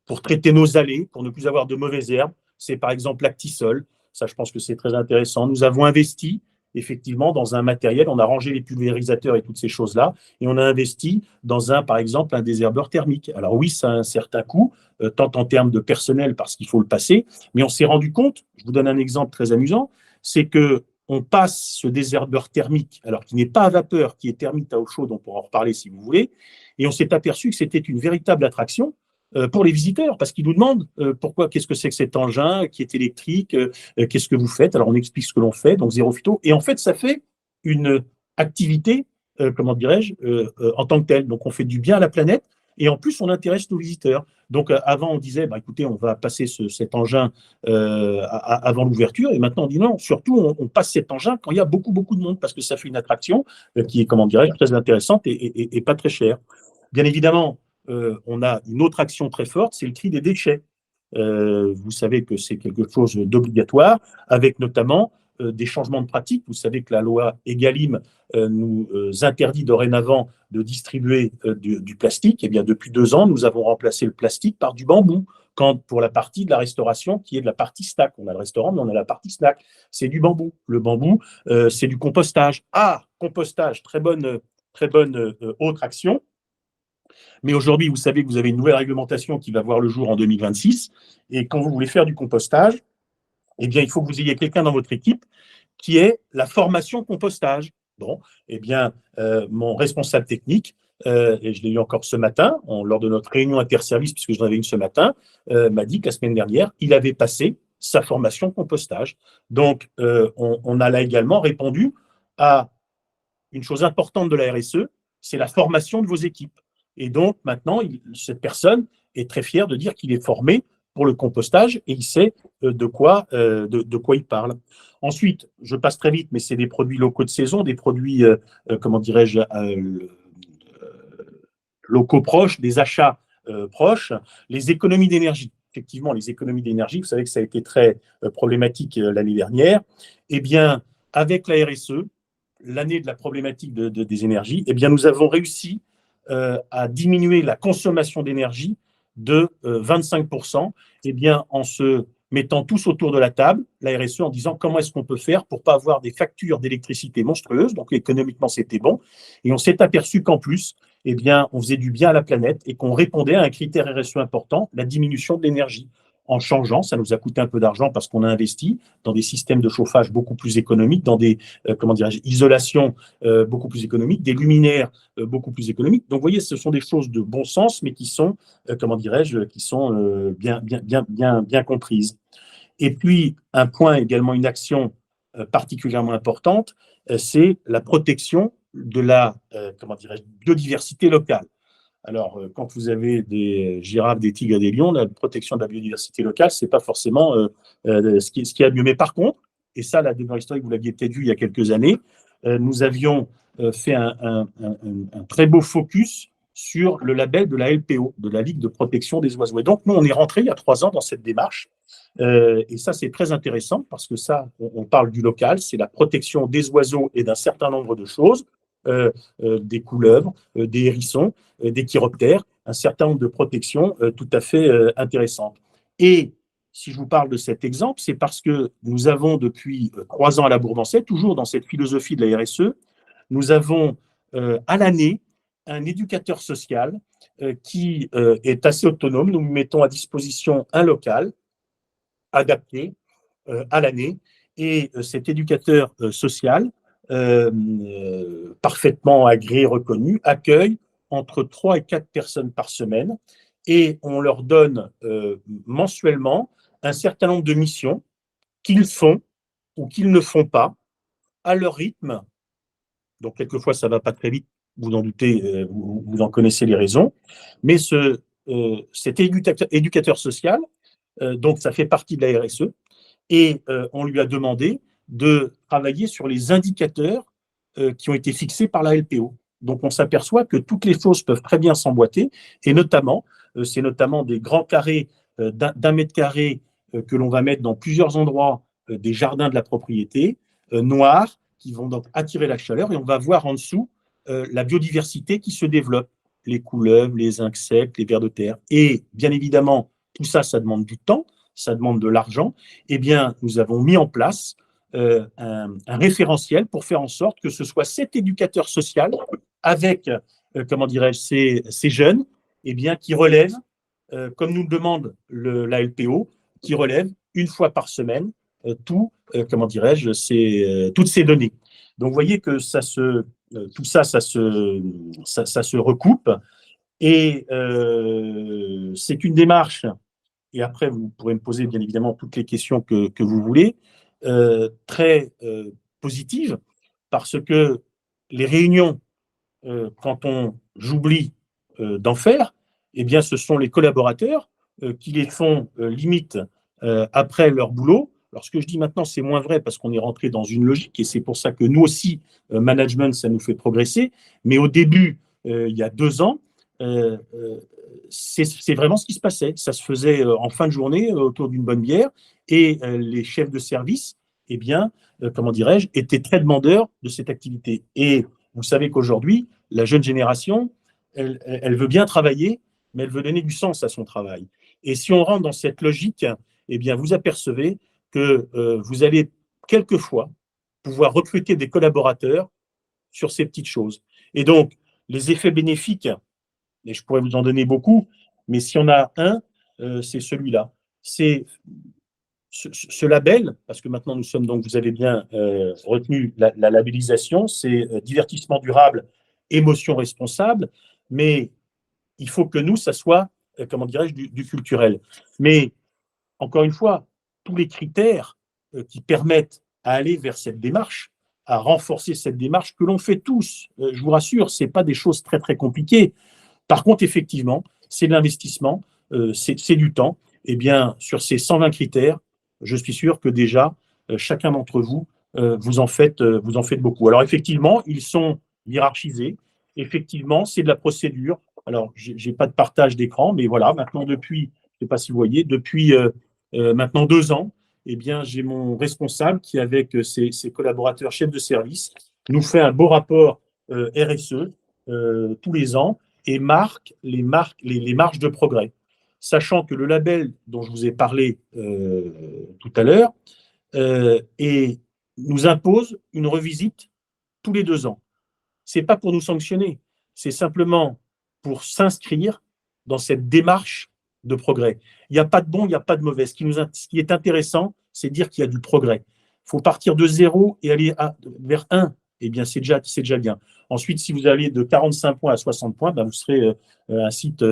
pour traiter nos allées, pour ne plus avoir de mauvaises herbes. C'est par exemple l'Actisol. Ça, je pense que c'est très intéressant. Nous avons investi effectivement dans un matériel, on a rangé les pulvérisateurs et toutes ces choses-là, et on a investi dans par exemple, un désherbeur thermique. Alors oui, ça a un certain coût, tant en termes de personnel parce qu'il faut le passer, mais on s'est rendu compte, je vous donne un exemple très amusant, c'est que on passe ce désherbeur thermique, alors qui n'est pas à vapeur, qui est thermique à eau chaude, on pourra en reparler si vous voulez, et on s'est aperçu que c'était une véritable attraction pour les visiteurs, parce qu'ils nous demandent pourquoi, qu'est-ce que c'est que cet engin qui est électrique, qu'est-ce que vous faites? Alors on explique ce que l'on fait, donc zéro phyto, et en fait ça fait une activité, comment dirais-je, en tant que telle. Donc on fait du bien à la planète, et en plus on intéresse nos visiteurs. Donc avant on disait, écoutez, on va passer cet engin avant l'ouverture, et maintenant on dit non, surtout on passe cet engin quand il y a beaucoup de monde, parce que ça fait une attraction qui est, comment dirais-je, très intéressante et pas très chère. Bien évidemment, on a une autre action très forte, c'est le tri des déchets. Vous savez que c'est quelque chose d'obligatoire, avec notamment des changements de pratique. Vous savez que la loi Egalim nous interdit dorénavant de distribuer du plastique. Eh bien, depuis 2 ans, nous avons remplacé le plastique par du bambou. Pour la partie de la restauration qui est de la partie snack. On a le restaurant, mais on a la partie snack. C'est du bambou. Le bambou, c'est du compostage. Ah, compostage, très bonne autre action. Mais aujourd'hui, vous savez que vous avez une nouvelle réglementation qui va voir le jour en 2026. Et quand vous voulez faire du compostage, eh bien, il faut que vous ayez quelqu'un dans votre équipe qui ait la formation compostage. Bon, eh bien, mon responsable technique, et je l'ai eu encore ce matin, lors de notre réunion interservice, puisque j'en avais une ce matin, m'a dit que la semaine dernière, il avait passé sa formation compostage. Donc, on a là également répondu à une chose importante de la RSE, c'est la formation de vos équipes. Et donc, maintenant, cette personne est très fière de dire qu'il est formé pour le compostage et il sait de quoi il parle. Ensuite, je passe très vite, mais c'est des produits locaux de saison, des produits, comment dirais-je, locaux proches, des achats proches, les économies d'énergie. Effectivement, les économies d'énergie, vous savez que ça a été très problématique l'année dernière. Eh bien, avec la RSE, l'année de la problématique des énergies, eh bien, nous avons réussi à diminuer la consommation d'énergie de 25%, eh bien, en se mettant tous autour de la table, la RSE, en disant comment est-ce qu'on peut faire pour ne pas avoir des factures d'électricité monstrueuses. Donc, économiquement, c'était bon. Et on s'est aperçu qu'en plus, eh bien, on faisait du bien à la planète et qu'on répondait à un critère RSE important, la diminution de l'énergie. En changeant, ça nous a coûté un peu d'argent parce qu'on a investi dans des systèmes de chauffage beaucoup plus économiques, dans des isolations beaucoup plus économiques, des luminaires beaucoup plus économiques. Donc, vous voyez, ce sont des choses de bon sens, mais qui sont, bien comprises. Et puis, un point également, une action particulièrement importante, c'est la protection de la biodiversité locale. Alors, quand vous avez des girafes, des tigres et des lions, la protection de la biodiversité locale, ce n'est pas forcément ce qui est mieux. Mais par contre, et ça, la demeure historique, vous l'aviez peut-être vu il y a quelques années, nous avions fait un très beau focus sur le label de la LPO, de la Ligue de protection des oiseaux. Et donc, nous, on est rentré il y a 3 ans dans cette démarche. Et ça, c'est très intéressant parce que ça, on parle du local, c'est la protection des oiseaux et d'un certain nombre de choses. Des couleuvres, des hérissons, des chiroptères, un certain nombre de protections tout à fait intéressantes. Et si je vous parle de cet exemple, c'est parce que nous avons depuis 3 ans à la Bourbansais, toujours dans cette philosophie de la RSE, nous avons à l'année un éducateur social qui est assez autonome. Nous mettons à disposition un local adapté à l'année et cet éducateur social parfaitement agréé, reconnu, accueille entre 3 et 4 personnes par semaine et on leur donne mensuellement un certain nombre de missions qu'ils font ou qu'ils ne font pas à leur rythme. Donc, quelquefois, ça ne va pas très vite, vous en doutez, vous en connaissez les raisons, mais cet éducateur social, donc ça fait partie de la RSE, et on lui a demandé de travailler sur les indicateurs qui ont été fixés par la LPO. Donc, on s'aperçoit que toutes les choses peuvent très bien s'emboîter, et notamment, c'est notamment des grands carrés d'1 mètre carré que l'on va mettre dans plusieurs endroits des jardins de la propriété, noirs, qui vont donc attirer la chaleur, et on va voir en dessous la biodiversité qui se développe. les couleuvres, les insectes, les vers de terre. Et bien évidemment, tout ça, ça demande du temps, ça demande de l'argent. Eh bien, nous avons mis en place un référentiel pour faire en sorte que ce soit cet éducateur social avec, comment dirais-je, ces jeunes, eh bien, qui relèvent, comme nous le demande la LPO, qui relève une fois par semaine comment dirais-je, toutes ces données. Donc, vous voyez que tout ça, ça se recoupe. Et c'est une démarche, et après, vous pourrez me poser bien évidemment toutes les questions que vous voulez, très positive, parce que les réunions, quand j'oublie d'en faire, eh bien, ce sont les collaborateurs qui les font limite après leur boulot. Alors, ce que je dis maintenant, c'est moins vrai parce qu'on est rentré dans une logique et c'est pour ça que nous aussi, management, ça nous fait progresser. Mais au début, il y a 2 ans, c'est vraiment ce qui se passait. Ça se faisait en fin de journée autour d'une bonne bière et les chefs de service, eh bien, comment dirais-je, étaient très demandeurs de cette activité. Et vous savez qu'aujourd'hui, la jeune génération, elle veut bien travailler, mais elle veut donner du sens à son travail. Et si on rentre dans cette logique, eh bien, vous apercevez que vous allez quelquefois pouvoir recruter des collaborateurs sur ces petites choses. Et donc, les effets bénéfiques, et je pourrais vous en donner beaucoup, mais s'il y en a un, c'est celui-là. C'est ce label, parce que maintenant nous sommes donc, vous avez bien retenu la labellisation, c'est divertissement durable, émotion responsable, mais il faut que nous, ça soit, comment dirais-je, du culturel. Mais encore une fois, tous les critères qui permettent à aller vers cette démarche, à renforcer cette démarche que l'on fait tous, je vous rassure, ce n'est pas des choses très très compliquées. Par contre, effectivement, c'est de l'investissement, c'est du temps. Eh bien, sur ces 120 critères, je suis sûr que déjà, chacun d'entre vous, vous en faites beaucoup. Alors, effectivement, ils sont hiérarchisés. Effectivement, c'est de la procédure. Alors, je n'ai pas de partage d'écran, mais voilà, maintenant, depuis, je ne sais pas si vous voyez, depuis maintenant 2 ans, eh bien, j'ai mon responsable qui, avec ses collaborateurs chefs de service, nous fait un beau rapport RSE tous les ans et marque les marges de progrès. Sachant que le label dont je vous ai parlé tout à l'heure nous impose une revisite tous les 2 ans. Ce n'est pas pour nous sanctionner, c'est simplement pour s'inscrire dans cette démarche de progrès. Il n'y a pas de bon, il n'y a pas de mauvais. Ce qui est intéressant, c'est de dire qu'il y a du progrès. Il faut partir de 0 et aller vers 1. Eh bien, c'est déjà bien. Ensuite, si vous allez de 45 points à 60 points, ben vous serez un site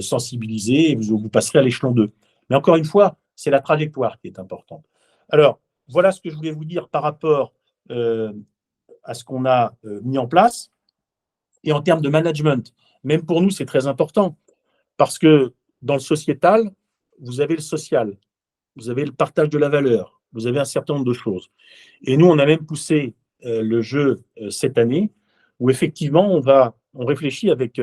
sensibilisé et vous passerez à l'échelon 2. Mais encore une fois, c'est la trajectoire qui est importante. Alors, voilà ce que je voulais vous dire par rapport à ce qu'on a mis en place. Et en termes de management, même pour nous, c'est très important parce que dans le sociétal, vous avez le social, vous avez le partage de la valeur, vous avez un certain nombre de choses. Et nous, on a même poussé le jeu cette année où effectivement, on réfléchit avec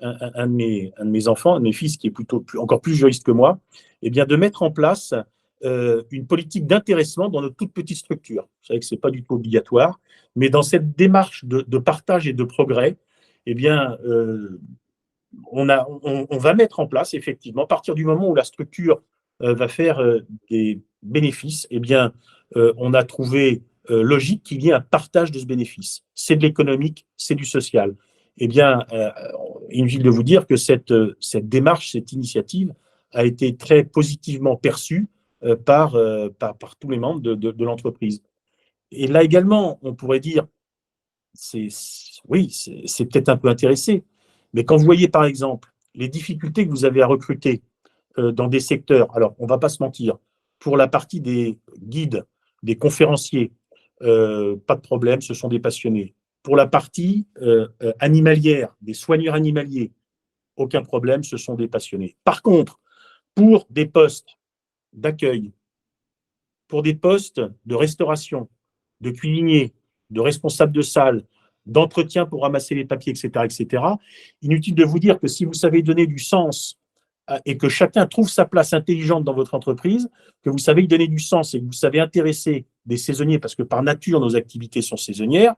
un de mes enfants, un de mes fils qui est encore plus juriste que moi, eh bien, de mettre en place une politique d'intéressement dans notre toute petite structure. Vous savez que ce n'est pas du tout obligatoire, mais dans cette démarche de partage et de progrès, eh bien, on va mettre en place, effectivement, à partir du moment où la structure va faire des bénéfices, eh bien, on a trouvé logique qu'il y ait un partage de ce bénéfice. C'est de l'économique, c'est du social. Eh bien, inutile de vous dire que cette démarche, cette initiative a été très positivement perçue par tous les membres de l'entreprise. Et là également, on pourrait dire, oui, c'est peut-être un peu intéressé, mais quand vous voyez par exemple les difficultés que vous avez à recruter dans des secteurs, alors on ne va pas se mentir, pour la partie des guides, des conférenciers, pas de problème, ce sont des passionnés. Pour la partie animalière, des soigneurs animaliers, aucun problème, ce sont des passionnés. Par contre, pour des postes d'accueil, pour des postes de restauration, de cuisinier, de responsable de salle, d'entretien pour ramasser les papiers, etc., inutile de vous dire que si vous savez donner du sens et que chacun trouve sa place intelligente dans votre entreprise, que vous savez y donner du sens et que vous savez intéresser des saisonniers, parce que par nature, nos activités sont saisonnières,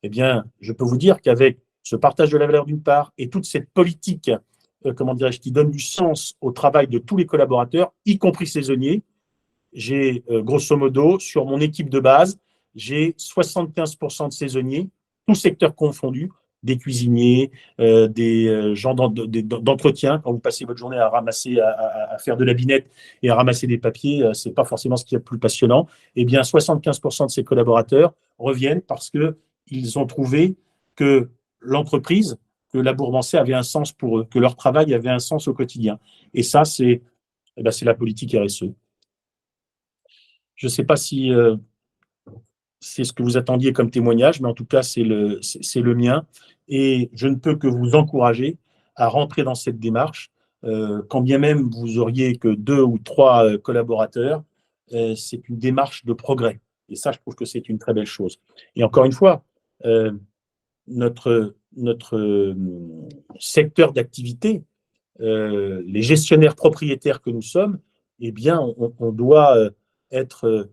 eh bien, je peux vous dire qu'avec ce partage de la valeur d'une part, et toute cette politique, comment dirais-je, qui donne du sens au travail de tous les collaborateurs, y compris saisonniers. J'ai grosso modo, sur mon équipe de base, j'ai 75% de saisonniers, tous secteurs confondus, des cuisiniers, des gens d'entretien. Quand vous passez votre journée à ramasser, à faire de la binette et à ramasser des papiers, ce n'est pas forcément ce qui est le plus passionnant. Eh bien, 75% de ces collaborateurs reviennent parce qu'ils ont trouvé que l'entreprise, que la Bourbansais avait un sens pour eux, que leur travail avait un sens au quotidien. Et ça, c'est la politique RSE. Je ne sais pas si c'est ce que vous attendiez comme témoignage, mais en tout cas, c'est le mien. Et je ne peux que vous encourager à rentrer dans cette démarche. Quand bien même vous auriez que 2 ou 3 collaborateurs, c'est une démarche de progrès. Et ça, je trouve que c'est une très belle chose. Et encore une fois, notre secteur d'activité, les gestionnaires propriétaires que nous sommes, eh bien, on doit être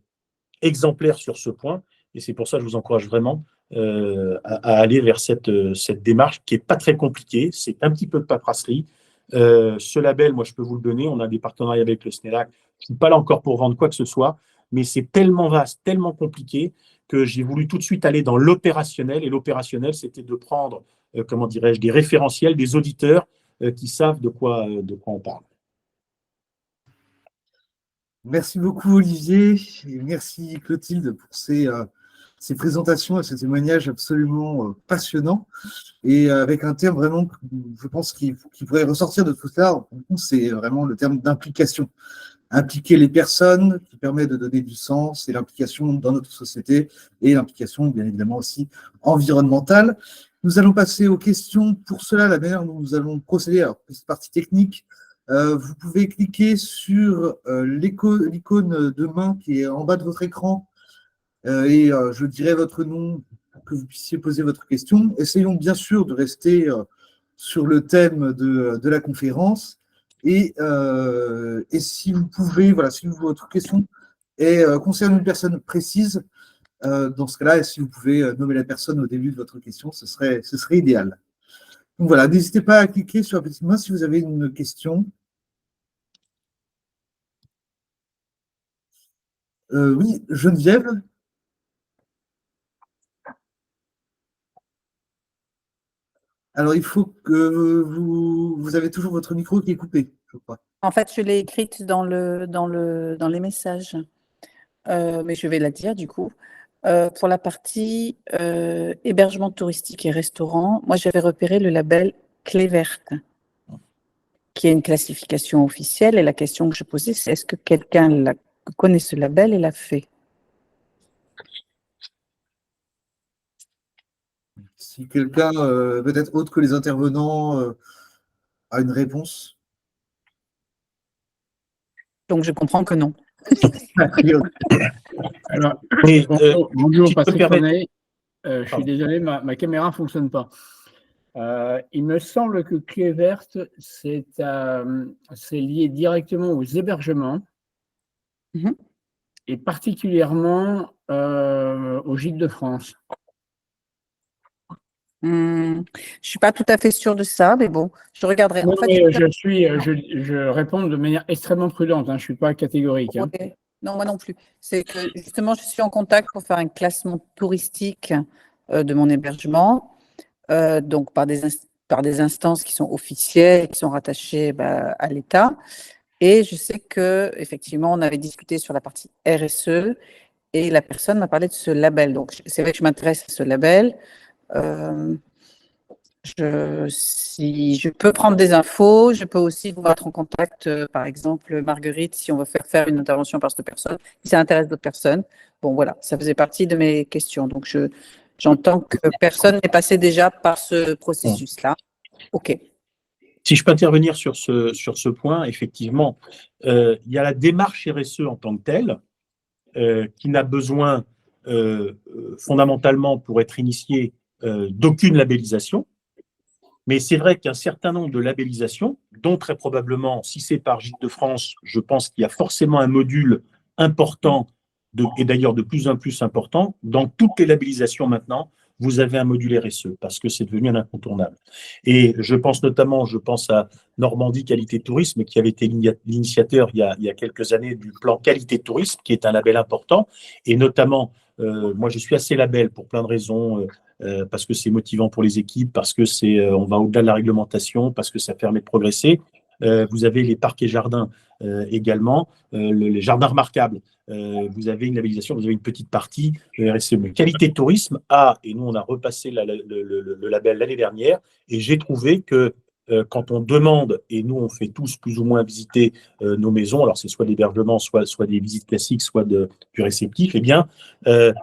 exemplaire sur ce point. Et c'est pour ça que je vous encourage vraiment à aller vers cette démarche qui n'est pas très compliquée. C'est un petit peu de paperasserie. Ce label, moi, je peux vous le donner. On a des partenariats avec le SNELAC. Je ne suis pas là encore pour vendre quoi que ce soit, mais c'est tellement vaste, tellement compliqué que j'ai voulu tout de suite aller dans l'opérationnel. Et l'opérationnel, c'était de prendre, comment dirais-je, des référentiels, des auditeurs qui savent de quoi on parle. Merci beaucoup, Olivier, et merci, Clotilde, pour ces présentations et ces témoignages absolument passionnants. Et avec un terme vraiment, je pense, qui pourrait ressortir de tout ça, c'est vraiment le terme d'implication. Impliquer les personnes, qui permet de donner du sens, et l'implication dans notre société, et l'implication, bien évidemment, aussi environnementale. Nous allons passer aux questions. Pour cela, la manière dont nous allons procéder, alors, cette partie technique, vous pouvez cliquer sur l'icône de main qui est en bas de votre écran et je dirai votre nom pour que vous puissiez poser votre question. Essayons bien sûr de rester sur le thème de la conférence et si vous pouvez, voilà, si votre question concerne une personne précise, dans ce cas-là, et si vous pouvez nommer la personne au début de votre question, ce serait idéal. Donc voilà, n'hésitez pas à cliquer sur la petite main si vous avez une question. Oui, Geneviève. Alors, il faut que vous avez toujours votre micro qui est coupé, je crois. En fait, je l'ai écrite dans les messages, mais je vais la dire du coup. Pour la partie hébergement touristique et restaurant, moi j'avais repéré le label Clé verte, qui est une classification officielle. Et la question que je posais, c'est est-ce que quelqu'un connaît ce label et l'a fait? Si quelqu'un, peut-être autre que les intervenants, a une réponse. Donc je comprends que non. Alors, bonjour Patrick René. Je suis désolé, ma caméra ne fonctionne pas. Il me semble que Clé verte, c'est lié directement aux hébergements et particulièrement au Gîte de France. Je ne suis pas tout à fait sûre de ça, mais bon, je regarderai. Non, je réponds de manière extrêmement prudente, hein, je ne suis pas catégorique. Hein. Ouais. Non, moi non plus. C'est que justement, je suis en contact pour faire un classement touristique de mon hébergement, donc par des instances qui sont officielles, qui sont rattachées à l'État. Et je sais que effectivement, on avait discuté sur la partie RSE et la personne m'a parlé de ce label. Donc, c'est vrai que je m'intéresse à ce label. Si je peux prendre des infos, je peux aussi vous mettre en contact, par exemple, Marguerite, si on veut faire une intervention par cette personne, si ça intéresse d'autres personnes. Bon, voilà, ça faisait partie de mes questions. Donc, j'entends que personne n'est passé déjà par ce processus-là. OK. Si je peux intervenir sur ce point, effectivement, il y a la démarche RSE en tant que telle, qui n'a besoin fondamentalement pour être initiée d'aucune labellisation. Mais c'est vrai qu'un certain nombre de labellisations, dont très probablement, si c'est par Gîte de France, je pense qu'il y a forcément un module important, et d'ailleurs de plus en plus important, dans toutes les labellisations maintenant, vous avez un module RSE parce que c'est devenu un incontournable. Et je pense à Normandie Qualité Tourisme qui avait été l'initiateur il y a quelques années du plan Qualité Tourisme, qui est un label important. Et notamment, moi je suis assez label pour plein de raisons, parce que c'est motivant pour les équipes, parce que on va au-delà de la réglementation, parce que ça permet de progresser. Vous avez les parcs et jardins également, les jardins remarquables. Vous avez une labellisation, vous avez une petite partie RSE. Mais Qualité Tourisme a, et nous on a repassé le label l'année dernière, et j'ai trouvé que quand on demande, et nous on fait tous plus ou moins visiter nos maisons, alors c'est soit l'hébergement, soit des visites classiques, soit du réceptif, eh bien, il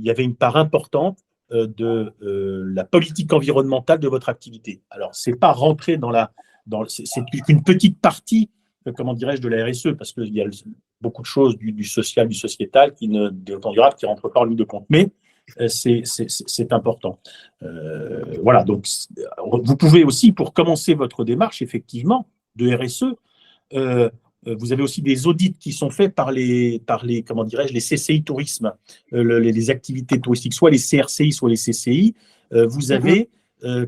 y avait une part importante de la politique environnementale de votre activité. Alors, c'est pas rentrer c'est qu'une petite partie, comment dirais-je, de la RSE, parce qu'il y a beaucoup de choses du social, du sociétal, du développement durable, qui ne rentrent pas en ligne de compte. Mais c'est important. Voilà, donc vous pouvez aussi, pour commencer votre démarche, effectivement, de RSE, vous avez aussi des audits qui sont faits par les comment dirais-je, les CCI tourisme, les activités touristiques, soit les CRCI, soit les CCI. Vous avez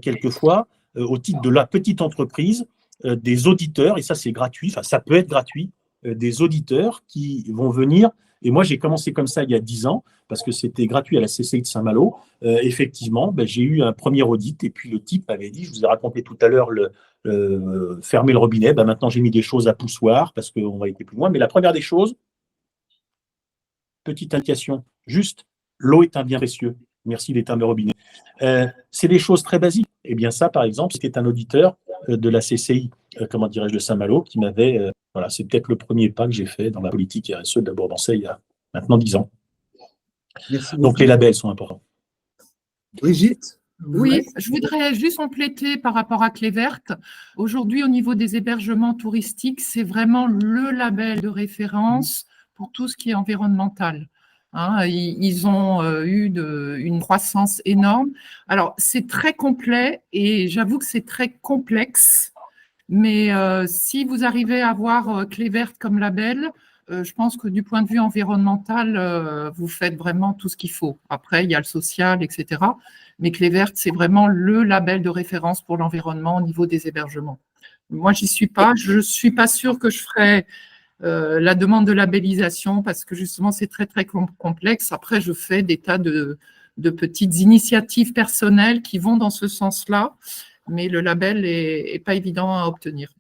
quelquefois, au titre de la petite entreprise, des auditeurs, et ça c'est gratuit, enfin ça peut être gratuit, des auditeurs qui vont venir. Et moi, j'ai commencé comme ça il y a 10 ans, parce que c'était gratuit à la CCI de Saint-Malo. Effectivement, j'ai eu un premier audit, et puis le type m'avait dit, je vous ai raconté tout à l'heure fermer le robinet. Maintenant, j'ai mis des choses à poussoir, parce qu'on va aller plus loin. Mais la première des choses, petite indication, juste, l'eau est un bien précieux. Merci d'éteindre le robinet. C'est des choses très basiques. Eh bien ça, par exemple, c'était un auditeur de la CCI, comment dirais-je, de Saint-Malo, qui m'avait... voilà, c'est peut-être le premier pas que j'ai fait dans la politique RSE de la Bourg-Bancel il y a maintenant 10 ans. Donc les labels sont importants. Brigitte? Oui, je voudrais juste compléter par rapport à Clé Verte. Aujourd'hui, au niveau des hébergements touristiques, c'est vraiment le label de référence pour tout ce qui est environnemental. Hein, ils ont eu une croissance énorme. Alors, c'est très complet et j'avoue que c'est très complexe. Mais si vous arrivez à avoir Clé Verte comme label, je pense que du point de vue environnemental, vous faites vraiment tout ce qu'il faut. Après, il y a le social, etc. Mais Clé Verte, c'est vraiment le label de référence pour l'environnement au niveau des hébergements. Moi, j'y suis pas. Je ne suis pas sûre que je ferai la demande de labellisation parce que justement, c'est très, très complexe. Après, je fais des tas de petites initiatives personnelles qui vont dans ce sens-là, mais le label n'est pas évident à obtenir.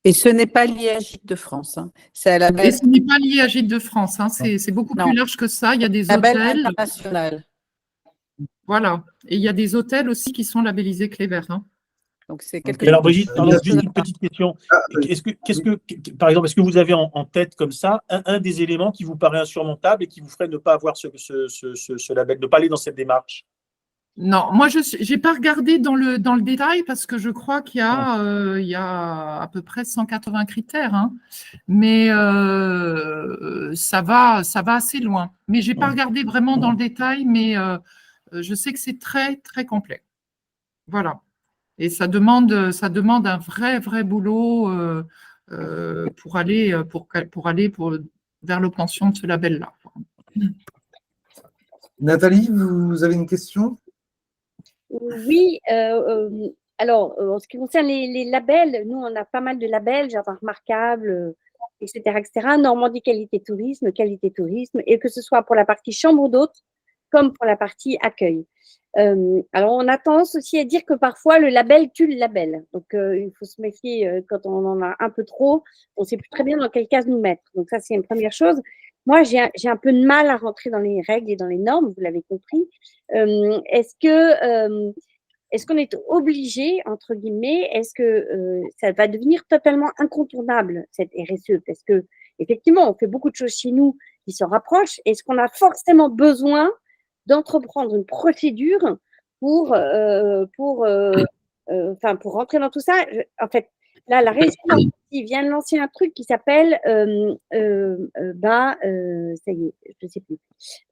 Et ce n'est pas lié à Gîtes de France. Hein. C'est un label... Et ce n'est pas lié à Gîtes de France. Hein. C'est beaucoup plus large que ça. Il y a des label hôtels. International. Voilà. Et il y a des hôtels aussi qui sont labellisés Clé Verte. Hein. Donc c'est quelque Alors Brigitte, juste une petite question. Par exemple, est-ce que vous avez en tête comme ça un des éléments qui vous paraît insurmontable et qui vous ferait ne pas avoir ce label, ne pas aller dans cette démarche? Non, moi, je n'ai pas regardé dans le détail parce que je crois qu'il y a à peu près 180 critères, hein. Mais ça va assez loin. Mais je n'ai pas regardé vraiment dans le détail, mais je sais que c'est très, très complet. Voilà. Et ça demande un vrai boulot pour aller vers l'obtention de ce label-là. Nathalie, vous avez une question? Oui, alors en ce qui concerne les labels, nous on a pas mal de labels, jardin remarquable, etc., etc. Normandie Qualité Tourisme, et que ce soit pour la partie chambre d'hôtes comme pour la partie accueil. Alors on a tendance aussi à dire que parfois le label tue le label, donc il faut se méfier quand on en a un peu trop, on ne sait plus très bien dans quelle case nous mettre. Donc ça c'est une première chose. Moi, j'ai un peu de mal à rentrer dans les règles et dans les normes, vous l'avez compris. Est-ce qu'on est obligé, entre guillemets, est-ce que ça va devenir totalement incontournable, cette RSE? Parce que effectivement, on fait beaucoup de choses chez nous qui s'en rapprochent. Est-ce qu'on a forcément besoin d'entreprendre une procédure pour rentrer dans tout ça? En fait, là, la région vient de lancer un truc qui s'appelle, ça y est, je ne sais plus,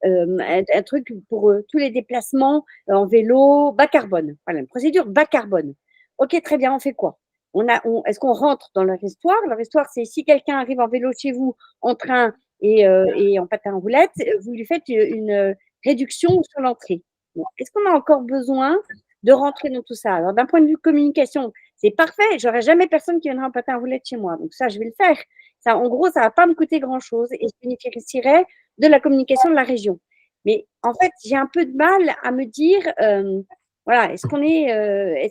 un truc pour tous les déplacements en vélo bas carbone. Voilà, une procédure bas carbone. Ok, très bien, on fait quoi? Est-ce qu'on rentre dans leur histoire? Leur histoire, c'est si quelqu'un arrive en vélo chez vous, en train et en patin en roulette, vous lui faites une réduction sur l'entrée. Bon, est-ce qu'on a encore besoin de rentrer dans tout ça? Alors, d'un point de vue communication, c'est parfait. J'aurais jamais personne qui viendra en patin à roulettes chez moi. Donc ça, je vais le faire. Ça, en gros, ça va pas me coûter grand-chose et je bénéficierai de la communication de la région. Mais en fait, j'ai un peu de mal à me dire, voilà, est-ce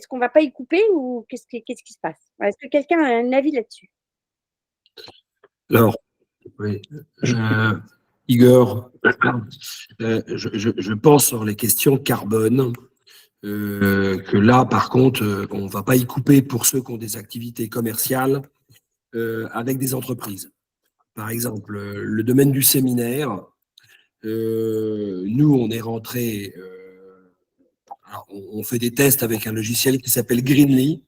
qu'on va pas y couper ou qu'est-ce qui se passe? Est-ce que quelqu'un a un avis là-dessus? Alors, oui, Igor, je pense sur les questions carbone, que là, par contre, on ne va pas y couper pour ceux qui ont des activités commerciales avec des entreprises. Par exemple, le domaine du séminaire, nous, on est rentré, on fait des tests avec un logiciel qui s'appelle Greenly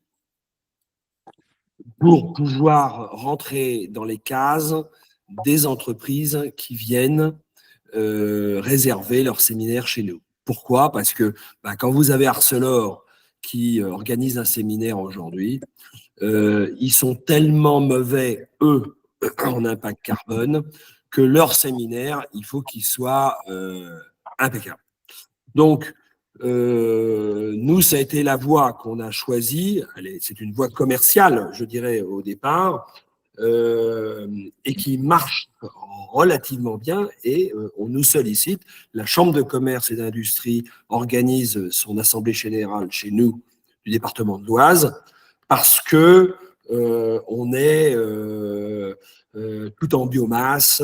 pour pouvoir rentrer dans les cases des entreprises qui viennent réserver leur séminaire chez nous. Pourquoi? Parce que quand vous avez Arcelor qui organise un séminaire aujourd'hui, ils sont tellement mauvais, eux, en impact carbone, que leur séminaire, il faut qu'il soit impeccable. Donc, nous, ça a été la voie qu'on a choisie. C'est une voie commerciale, je dirais, au départ, et qui marche relativement bien. Et on nous sollicite. La Chambre de commerce et d'industrie organise son assemblée générale chez nous, du département de l'Oise, parce que on est tout en biomasse,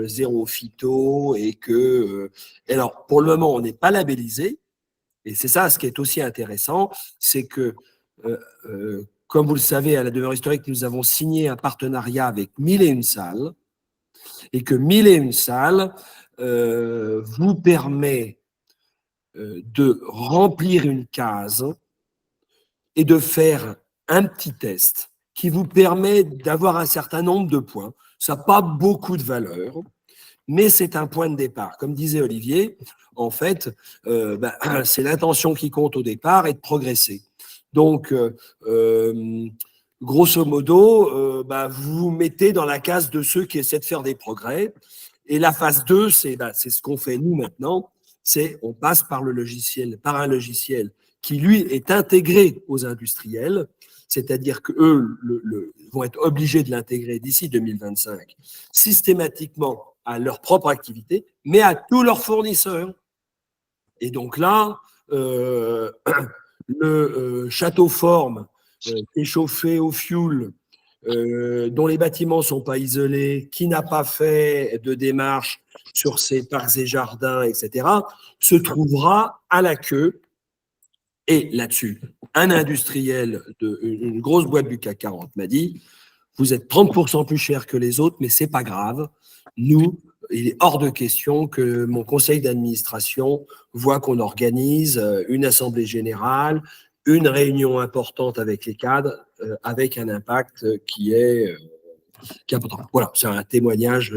zéro phyto, et que alors pour le moment on n'est pas labellisé, et c'est ça ce qui est aussi intéressant, c'est que comme vous le savez, à la demeure historique, nous avons signé un partenariat avec 1001 salles, et que 1001 salles vous permet de remplir une case et de faire un petit test qui vous permet d'avoir un certain nombre de points. Ça n'a pas beaucoup de valeur, mais c'est un point de départ. Comme disait Olivier, en fait, c'est l'intention qui compte au départ et de progresser. Donc, grosso modo, vous vous mettez dans la case de ceux qui essaient de faire des progrès. Et la phase 2, c'est ce qu'on fait nous maintenant, c'est on passe par un logiciel qui, lui, est intégré aux industriels, c'est-à-dire qu'eux vont être obligés de l'intégrer d'ici 2025, systématiquement à leur propre activité, mais à tous leurs fournisseurs. Et donc là, le château forme échauffé au fioul, dont les bâtiments ne sont pas isolés, qui n'a pas fait de démarche sur ses parcs et jardins, etc., se trouvera à la queue. Et là-dessus, un industriel, une grosse boîte du CAC 40 m'a dit, vous êtes 30% plus cher que les autres, mais ce n'est pas grave. Nous, il est hors de question que mon conseil d'administration voit qu'on organise une assemblée générale, une réunion importante avec les cadres, avec un impact qui est important. Voilà, c'est un témoignage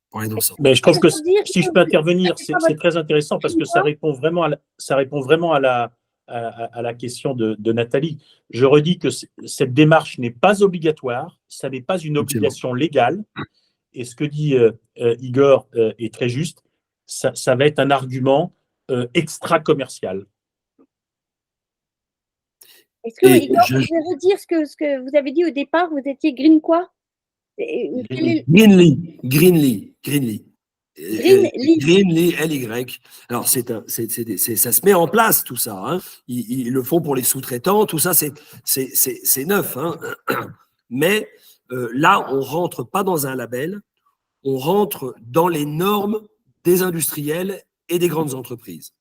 pour aller dans le sens. Mais je trouve que si je peux intervenir, c'est très intéressant parce que ça répond vraiment à la question de Nathalie. Je redis que cette démarche n'est pas obligatoire, ça n'est pas une obligation légale. Et ce que dit Igor est très juste, ça va être un argument extra-commercial. Est-ce que, Igor, vous pouvez redire ce que vous avez dit au départ? Vous étiez green quoi? Greenly. Greenly, LY. Alors, ça se met en place, tout ça. Hein. Ils le font pour les sous-traitants, tout ça, c'est neuf. Hein. Mais là, on ne rentre pas dans un label, on rentre dans les normes des industriels et des grandes entreprises.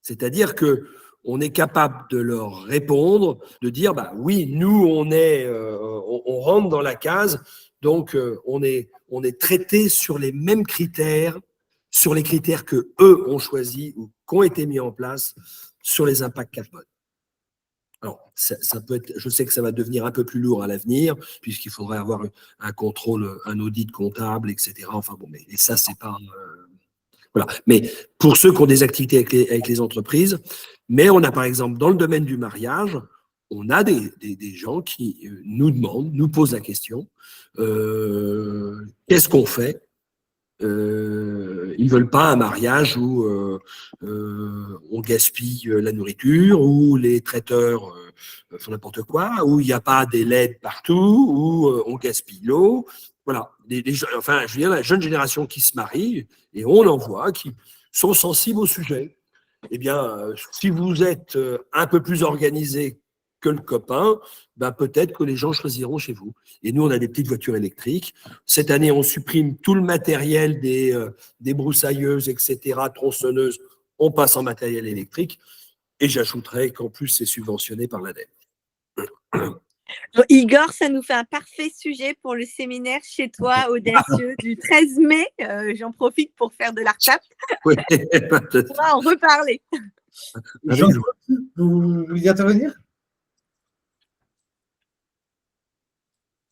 C'est-à-dire que on est capable de leur répondre, de dire, oui, nous, on rentre dans la case, donc on est traité sur les mêmes critères, sur les critères que eux ont choisis ou qui ont été mis en place sur les impacts carbone. Alors, ça peut être, je sais que ça va devenir un peu plus lourd à l'avenir, puisqu'il faudrait avoir un contrôle, un audit comptable, etc. Enfin bon, mais ça, c'est pas... Voilà. Mais pour ceux qui ont des activités avec les entreprises, mais on a par exemple dans le domaine du mariage, on a des gens qui nous demandent, nous posent la question, qu'est-ce qu'on fait Ils ne veulent pas un mariage où on gaspille la nourriture, où les traiteurs font n'importe quoi, où il n'y a pas des LED partout, où on gaspille l'eau. Voilà. Enfin, je veux dire, la jeune génération qui se marie, et on en voit, qui sont sensibles au sujet. Eh bien, si vous êtes un peu plus organisé que le copain, ben peut-être que les gens choisiront chez vous. Et nous, on a des petites voitures électriques. Cette année, on supprime tout le matériel des broussailleuses, etc., tronçonneuses. On passe en matériel électrique. Et j'ajouterais qu'en plus, c'est subventionné par l'ADEME. Igor, ça nous fait un parfait sujet pour le séminaire chez toi, audacieux, du 13 mai. J'en profite pour faire de la retape. Oui, on va en reparler. Vous voulez intervenir?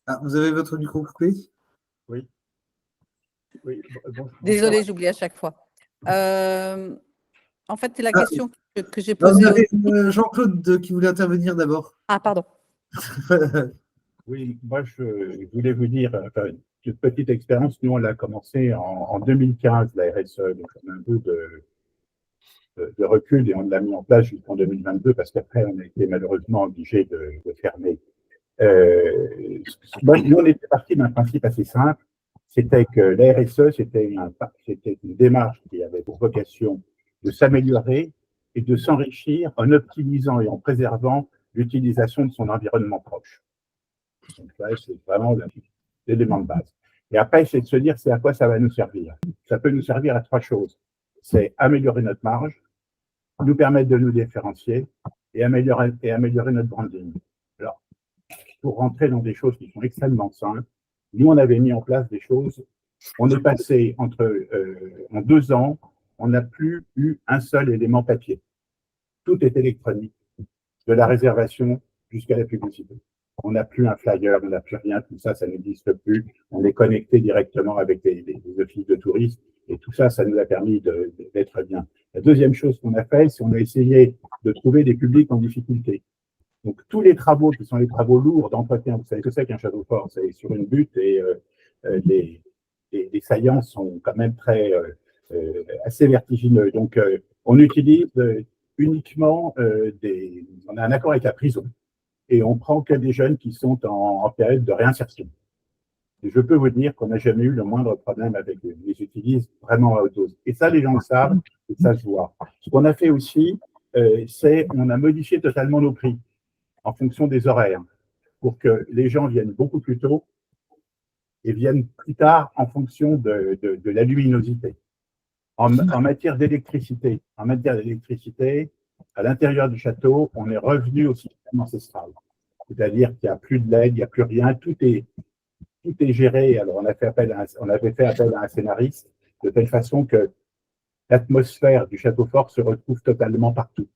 Ah, vous avez votre micro coupé? Oui. Désolée, j'oublie à chaque fois. En fait, c'est la question que j'ai Vous posée. avez Jean-Claude qui voulait intervenir d'abord. Ah, pardon. Oui, moi, je voulais vous dire, enfin, une petite expérience. Nous, on l'a commencé en 2015, la RSE, donc on a un peu de recul et on l'a mis en place jusqu'en 2022 parce qu'après, on a été malheureusement obligé de fermer. Nous, on était parti d'un principe assez simple, c'était que la RSE, c'était une démarche qui avait pour vocation de s'améliorer et de s'enrichir en optimisant et en préservant l'utilisation de son environnement proche. Donc là, c'est vraiment l'élément de base. Et après, c'est de se dire, c'est à quoi ça va nous servir. Ça peut nous servir à trois choses. C'est améliorer notre marge, nous permettre de nous différencier et améliorer notre branding. Alors, pour rentrer dans des choses qui sont extrêmement simples, nous, on avait mis en place des choses. On est passé en 2 ans, on n'a plus eu un seul élément papier. Tout est électronique, de la réservation jusqu'à la publicité. On n'a plus un flyer, on n'a plus rien, tout ça, ça n'existe plus. On est connecté directement avec les offices de tourisme et tout ça, ça nous a permis d'être bien. La deuxième chose qu'on a fait, c'est qu'on a essayé de trouver des publics en difficulté. Donc, tous les travaux qui sont les travaux lourds d'entretien, vous savez que c'est qu'un château fort, c'est sur une butte et les saillants sont quand même assez vertigineux. Donc, on utilise uniquement on a un accord avec la prison et on prend que des jeunes qui sont en période de réinsertion. Et je peux vous dire qu'on n'a jamais eu le moindre problème avec eux. Ils les utilisent vraiment à haute dose. Et ça, les gens le savent et ça se voit. Ce qu'on a fait aussi, c'est on a modifié totalement nos prix en fonction des horaires, pour que les gens viennent beaucoup plus tôt et viennent plus tard en fonction de la luminosité. En matière d'électricité, à l'intérieur du château, on est revenu au système ancestral. C'est-à-dire qu'il n'y a plus de LED, il n'y a plus rien, tout est géré. Alors, on avait fait appel à un scénariste de telle façon que l'atmosphère du château fort se retrouve totalement partout.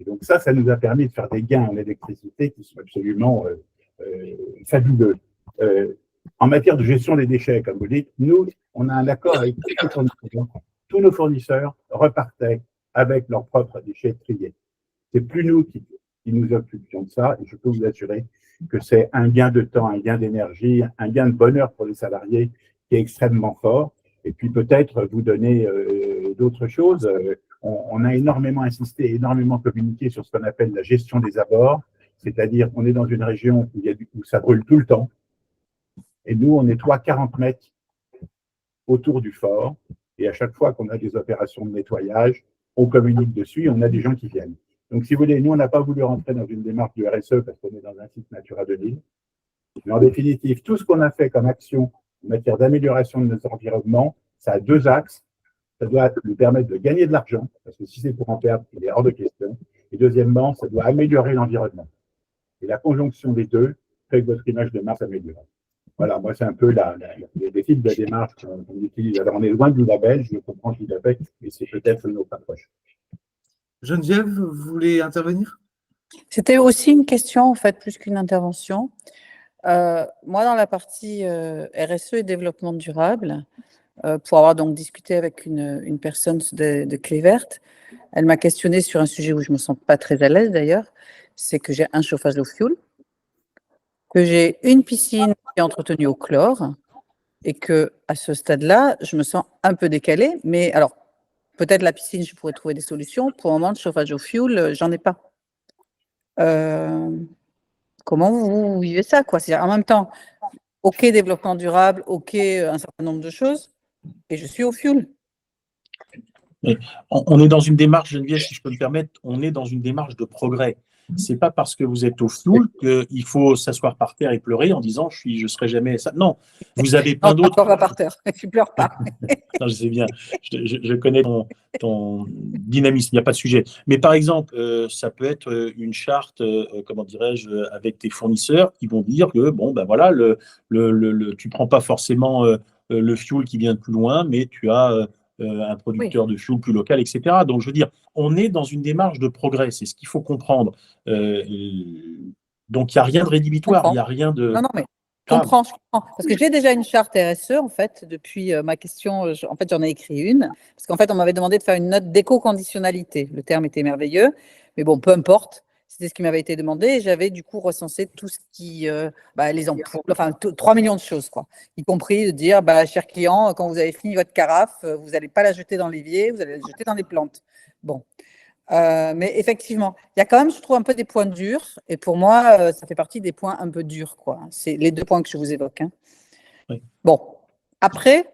Et donc ça nous a permis de faire des gains en électricité qui sont absolument fabuleux. En matière de gestion des déchets, comme vous dites, nous, on a un accord avec tous nos fournisseurs. Tous nos fournisseurs repartaient avec leurs propres déchets triés. C'est plus nous qui nous occupions de ça, et je peux vous assurer que c'est un gain de temps, un gain d'énergie, un gain de bonheur pour les salariés qui est extrêmement fort. Et puis peut-être vous donner d'autres choses. On a énormément insisté, énormément communiqué sur ce qu'on appelle la gestion des abords, c'est-à-dire qu'on est dans une région où ça brûle tout le temps, et nous, on nettoie 40 mètres autour du fort, et à chaque fois qu'on a des opérations de nettoyage, on communique dessus et on a des gens qui viennent. Donc, si vous voulez, nous, on n'a pas voulu rentrer dans une démarche du RSE parce qu'on est dans un site Natura 2000, mais en définitive, tout ce qu'on a fait comme action en matière d'amélioration de notre environnement, ça a 2 axes. Ça doit nous permettre de gagner de l'argent, parce que si c'est pour en perdre, il est hors de question. Et deuxièmement, ça doit améliorer l'environnement. Et la conjonction des deux fait que votre image de marque s'améliore. Voilà, moi, c'est un peu les types de démarches qu'on utilise. Alors, on est loin du label, je le comprends tout à fait, mais c'est peut-être notre approche. Geneviève, vous voulez intervenir? C'était aussi une question, en fait, plus qu'une intervention. Moi, dans la partie RSE et développement durable, pour avoir donc discuté avec une personne de Clé Verte, elle m'a questionné sur un sujet où je ne me sens pas très à l'aise d'ailleurs, c'est que j'ai un chauffage au fioul, que j'ai une piscine qui est entretenue au chlore et que à ce stade-là, je me sens un peu décalée. Mais alors, peut-être la piscine, je pourrais trouver des solutions. Pour le moment, le chauffage au fioul, j'en ai pas. Comment vous vivez ça, quoi? C'est-à-dire, en même temps, OK, développement durable, OK, un certain nombre de choses, et je suis au fioul. Mais on est dans une démarche, Geneviève, si je peux me permettre, on est dans une démarche de progrès. C'est pas parce que vous êtes au fioul qu'il faut s'asseoir par terre et pleurer en disant je serai jamais ça. Non, vous avez plein d'autres. Pas par terre, tu pleures pas. Non, je sais bien, je connais ton dynamisme, il n'y a pas de sujet. Mais par exemple, ça peut être une charte, comment dirais-je, avec tes fournisseurs qui vont dire que bon, ben voilà, tu prends pas forcément le fioul qui vient de plus loin, mais tu as un producteur de fioul plus local, etc. Donc, je veux dire, on est dans une démarche de progrès, c'est ce qu'il faut comprendre. Donc, il n'y a rien de rédhibitoire, il n'y a rien de... Non, mais je comprends. Parce que j'ai déjà une charte RSE, en fait, depuis ma question, en fait, j'en ai écrit une, parce qu'en fait, on m'avait demandé de faire une note d'éco-conditionnalité. Le terme était merveilleux, mais bon, peu importe. C'était ce qui m'avait été demandé et j'avais du coup recensé tout ce qui, les ampoules, enfin 3 millions de choses, quoi. Y compris de dire, cher client, quand vous avez fini votre carafe, vous n'allez pas la jeter dans l'évier, vous allez la jeter dans les plantes. Bon. Mais effectivement, il y a quand même, je trouve, un peu des points durs. Et pour moi, ça fait partie des points un peu durs, quoi. C'est les 2 points que je vous évoque. Hein. Oui. Bon. Après,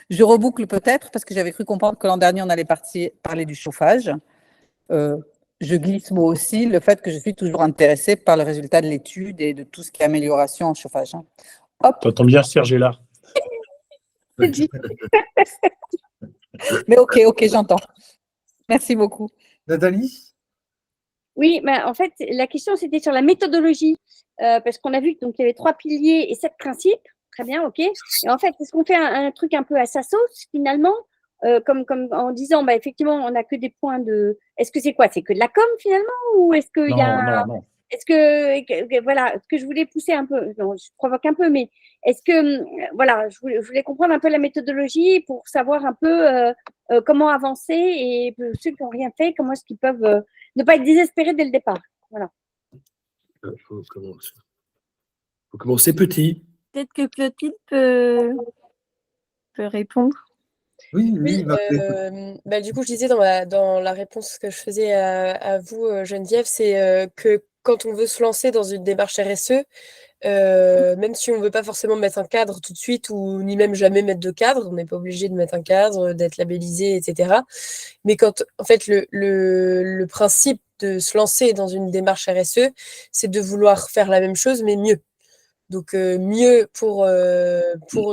je reboucle peut-être parce que j'avais cru comprendre que l'an dernier, on allait parler du chauffage. Je glisse moi aussi le fait que je suis toujours intéressée par le résultat de l'étude et de tout ce qui est amélioration en chauffage. Hein. Hop. T'entends bien, Serge est là. Mais ok, j'entends. Merci beaucoup. Nathalie? Oui, en fait, la question, c'était sur la méthodologie, parce qu'on a vu qu'il y avait 3 piliers et 7 principes. Très bien, ok. Et en fait, est-ce qu'on fait un truc un peu à sa sauce, finalement, comme en disant, effectivement, on n'a que des points de… Est-ce que c'est quoi? C'est que de la com, finalement? Ou est-ce qu'il y a… Non. Est-ce que, voilà, ce que je voulais pousser un peu, non, je provoque un peu, mais est-ce que, voilà, je voulais comprendre un peu la méthodologie pour savoir un peu comment avancer et pour ceux qui n'ont rien fait, comment est-ce qu'ils peuvent ne pas être désespérés dès le départ. Voilà. Il faut commencer petit. Peut-être que Clotilde peut répondre. Oui. Du coup, je disais dans la réponse que je faisais à vous, Geneviève, c'est que quand on veut se lancer dans une démarche RSE, même si on ne veut pas forcément mettre un cadre tout de suite ou ni même jamais mettre de cadre, on n'est pas obligé de mettre un cadre, d'être labellisé, etc. Mais quand, en fait, le principe de se lancer dans une démarche RSE, c'est de vouloir faire la même chose, mais mieux. Donc, mieux pour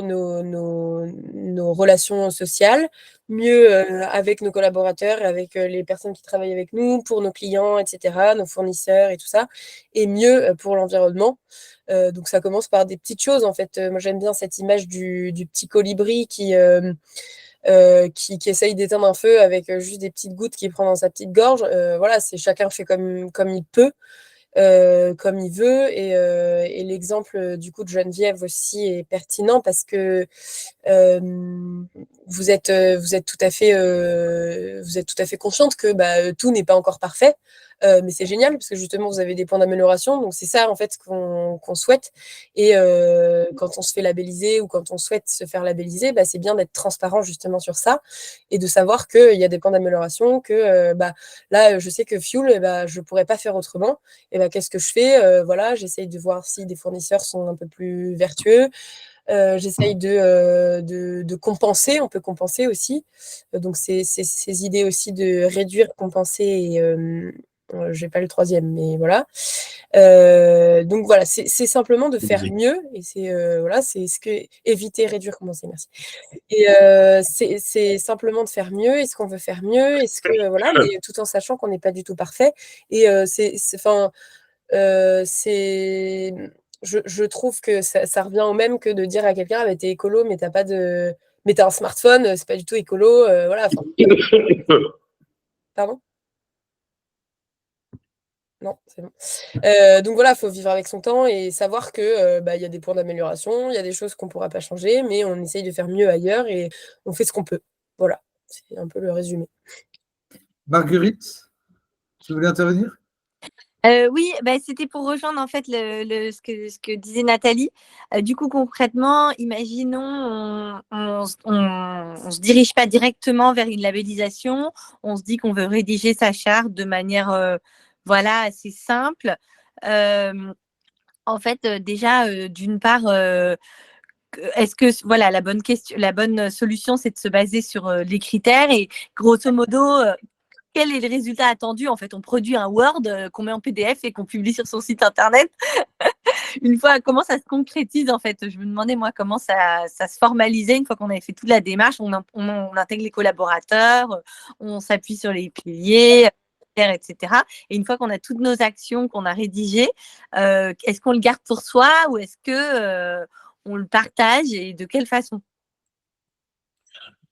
nos relations sociales, mieux avec nos collaborateurs, avec les personnes qui travaillent avec nous, pour nos clients, etc., nos fournisseurs et tout ça, et mieux pour l'environnement. Donc, ça commence par des petites choses, en fait. Moi, j'aime bien cette image du petit colibri qui essaye d'éteindre un feu avec juste des petites gouttes qu'il prend dans sa petite gorge. Voilà, c'est chacun fait comme il peut. Comme il veut et l'exemple du coup de Geneviève aussi est pertinent parce que vous êtes tout à fait consciente que tout n'est pas encore parfait, mais c'est génial parce que justement vous avez des points d'amélioration, donc c'est ça en fait qu'on souhaite. Et quand on se fait labelliser ou quand on souhaite se faire labelliser, c'est bien d'être transparent justement sur ça et de savoir qu'il y a des points d'amélioration, que là je sais que Fuel, je pourrais pas faire autrement. Et qu'est-ce que je fais? Voilà, j'essaye de voir si des fournisseurs sont un peu plus vertueux. J'essaye de compenser, on peut compenser aussi. Donc, ces idées aussi de réduire, compenser et je n'ai pas le troisième, mais voilà. Donc, voilà, c'est simplement de faire mieux. Et c'est ce que éviter, réduire, compenser, merci. Et c'est simplement de faire mieux. Est-ce qu'on veut faire mieux? Est-ce que, voilà, mais tout en sachant qu'on n'est pas du tout parfait. Et je trouve que ça revient au même que de dire à quelqu'un t'es écolo mais t'as un smartphone, c'est pas du tout écolo, voilà. Pardon? Non, c'est bon. Donc voilà, il faut vivre avec son temps et savoir que y a des points d'amélioration, il y a des choses qu'on ne pourra pas changer, mais on essaye de faire mieux ailleurs et on fait ce qu'on peut. Voilà, c'est un peu le résumé. Marguerite, tu voulais intervenir? Oui, bah, c'était pour rejoindre en fait ce que disait Nathalie. Du coup, concrètement, imaginons on se dirige pas directement vers une labellisation. On se dit qu'on veut rédiger sa charte de manière voilà, assez simple. En fait, déjà, d'une part, est-ce que voilà la bonne solution, c'est de se baser sur les critères et grosso modo, quel est le résultat attendu? En fait, on produit un Word qu'on met en PDF et qu'on publie sur son site internet. Une fois, comment ça se concrétise en fait? Je me demandais moi comment ça se formalisait une fois qu'on avait fait toute la démarche. On intègre les collaborateurs, on s'appuie sur les piliers, etc. Et une fois qu'on a toutes nos actions qu'on a rédigées, est-ce qu'on le garde pour soi ou est-ce que on le partage et de quelle façon?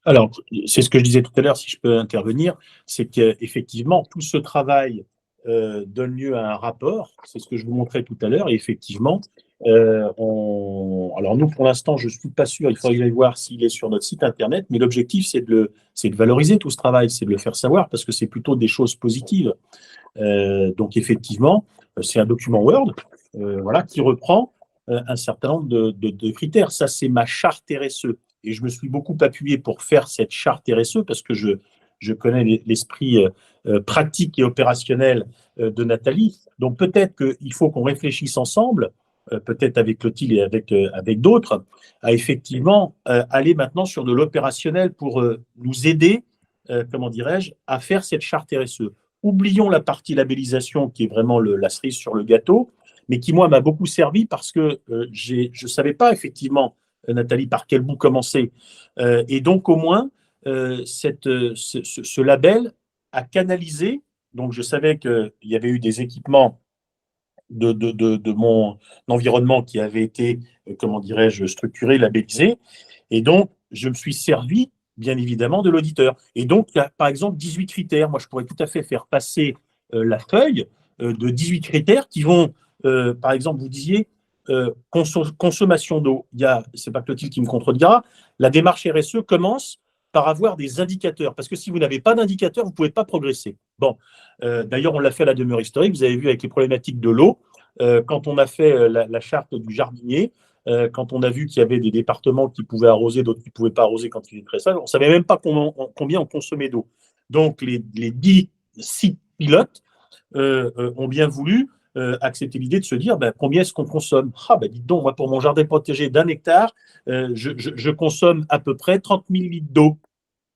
Alors, c'est ce que je disais tout à l'heure, si je peux intervenir, c'est qu'effectivement, tout ce travail donne lieu à un rapport, c'est ce que je vous montrais tout à l'heure, et effectivement, alors nous, pour l'instant, je ne suis pas sûr, il faudrait que j'aille voir s'il est sur notre site internet, mais l'objectif, c'est de valoriser tout ce travail, c'est de le faire savoir, parce que c'est plutôt des choses positives. Donc, effectivement, c'est un document Word voilà, qui reprend un certain nombre de critères. Ça, c'est ma charte RSE. Et je me suis beaucoup appuyé pour faire cette charte RSE parce que je connais l'esprit pratique et opérationnel de Nathalie. Donc peut-être qu'il faut qu'on réfléchisse ensemble, peut-être avec Clotilde et avec d'autres, à effectivement aller maintenant sur de l'opérationnel pour nous aider, comment dirais-je, à faire cette charte RSE. Oublions la partie labellisation qui est vraiment la cerise sur le gâteau, mais qui, moi, m'a beaucoup servi parce que je ne savais pas effectivement Nathalie, par quel bout commencer. Et donc, au moins, ce label a canalisé. Donc, je savais qu'il y avait eu des équipements de mon environnement qui avaient été, comment dirais-je, structurés, labellisés. Et donc, je me suis servi, bien évidemment, de l'auditeur. Et donc, il y a, par exemple, 18 critères. Moi, je pourrais tout à fait faire passer la feuille de 18 critères qui vont, par exemple, vous disiez, consommation d'eau. C'est pas Clotilde qui me contredira, la démarche RSE commence par avoir des indicateurs, parce que si vous n'avez pas d'indicateurs, vous ne pouvez pas progresser. Bon, d'ailleurs, on l'a fait à la demeure historique, vous avez vu avec les problématiques de l'eau, quand on a fait la charte du jardinier, quand on a vu qu'il y avait des départements qui pouvaient arroser, d'autres qui ne pouvaient pas arroser quand il est très sale, on ne savait même pas combien on consommait d'eau. Donc, les 10 sites pilotes ont bien voulu accepter l'idée de se dire combien est-ce qu'on consomme. Dites donc, moi, pour mon jardin protégé d'1 hectare, je consomme à peu près 30 000 litres d'eau.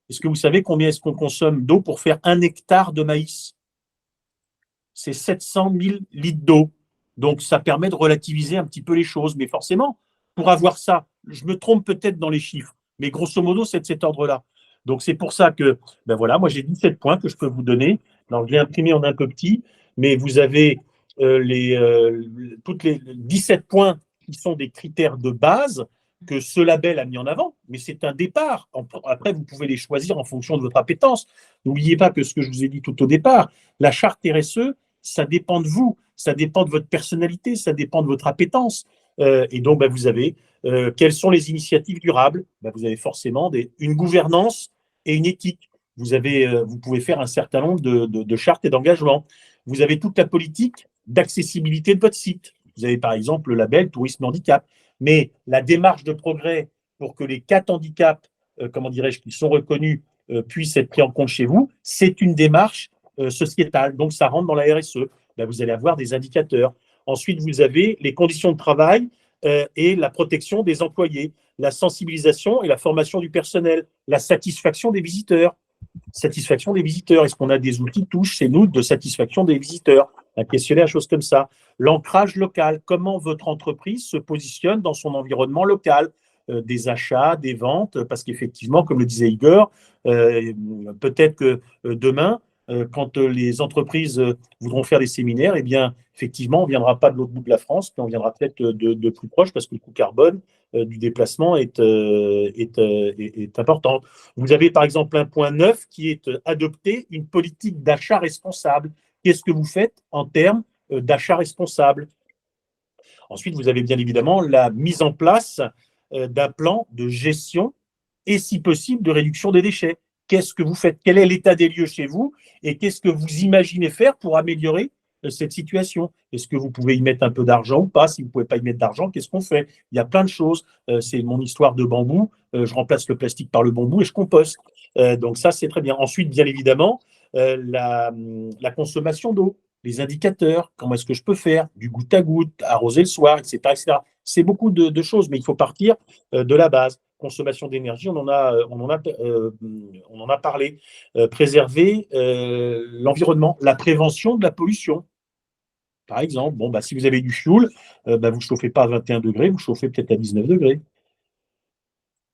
Est-ce que vous savez combien est-ce qu'on consomme d'eau pour faire 1 hectare de maïs? C'est 700 000 litres d'eau. Donc, ça permet de relativiser un petit peu les choses. Mais forcément, pour avoir ça, je me trompe peut-être dans les chiffres, mais grosso modo, c'est de cet ordre-là. Donc, c'est pour ça que, voilà, moi, j'ai 17 points que je peux vous donner. Alors, je l'ai imprimé en un peu petit, mais vous avez toutes les 17 points qui sont des critères de base que ce label a mis en avant, mais c'est un départ. Après, vous pouvez les choisir en fonction de votre appétence. N'oubliez pas que ce que je vous ai dit tout au départ, la charte RSE, ça dépend de vous, ça dépend de votre personnalité, ça dépend de votre appétence. Et donc, vous avez quelles sont les initiatives durables? Vous avez forcément une gouvernance et une éthique. Vous pouvez faire un certain nombre de chartes et d'engagements. Vous avez toute la politique d'accessibilité de votre site. Vous avez par exemple le label Tourisme Handicap. Mais la démarche de progrès pour que les 4 handicaps, comment dirais-je, qui sont reconnus, puissent être pris en compte chez vous, c'est une démarche sociétale. Donc, ça rentre dans la RSE. Vous allez avoir des indicateurs. Ensuite, vous avez les conditions de travail et la protection des employés, la sensibilisation et la formation du personnel, la satisfaction des visiteurs. Satisfaction des visiteurs. Est-ce qu'on a des outils touche chez nous de satisfaction des visiteurs? Un questionnaire, chose comme ça. L'ancrage local. Comment votre entreprise se positionne dans son environnement local? Des achats, des ventes, parce qu'effectivement, comme le disait Igor, peut-être que demain, quand les entreprises voudront faire des séminaires, eh bien, effectivement, on ne viendra pas de l'autre bout de la France, mais on viendra peut-être de plus proche parce que le coût carbone du déplacement est important. Vous avez par exemple un point 9 qui est adopter une politique d'achat responsable. Qu'est-ce que vous faites en termes d'achat responsable? Ensuite, vous avez bien évidemment la mise en place d'un plan de gestion et, si possible, de réduction des déchets. Qu'est-ce que vous faites? Quel est l'état des lieux chez vous? Et qu'est-ce que vous imaginez faire pour améliorer cette situation. Est-ce que vous pouvez y mettre un peu d'argent ou pas? Si vous ne pouvez pas y mettre d'argent, qu'est-ce qu'on fait? Il y a plein de choses. C'est mon histoire de bambou. Je remplace le plastique par le bambou et je composte. Donc ça, c'est très bien. Ensuite, bien évidemment, la consommation d'eau, les indicateurs, comment est-ce que je peux faire, du goutte à goutte, arroser le soir, etc. etc. C'est beaucoup de choses, mais il faut partir de la base. Consommation d'énergie, on en a parlé. Préserver l'environnement, la prévention de la pollution. Par exemple, bon, si vous avez du fioul, vous ne chauffez pas à 21 degrés, vous chauffez peut-être à 19 degrés.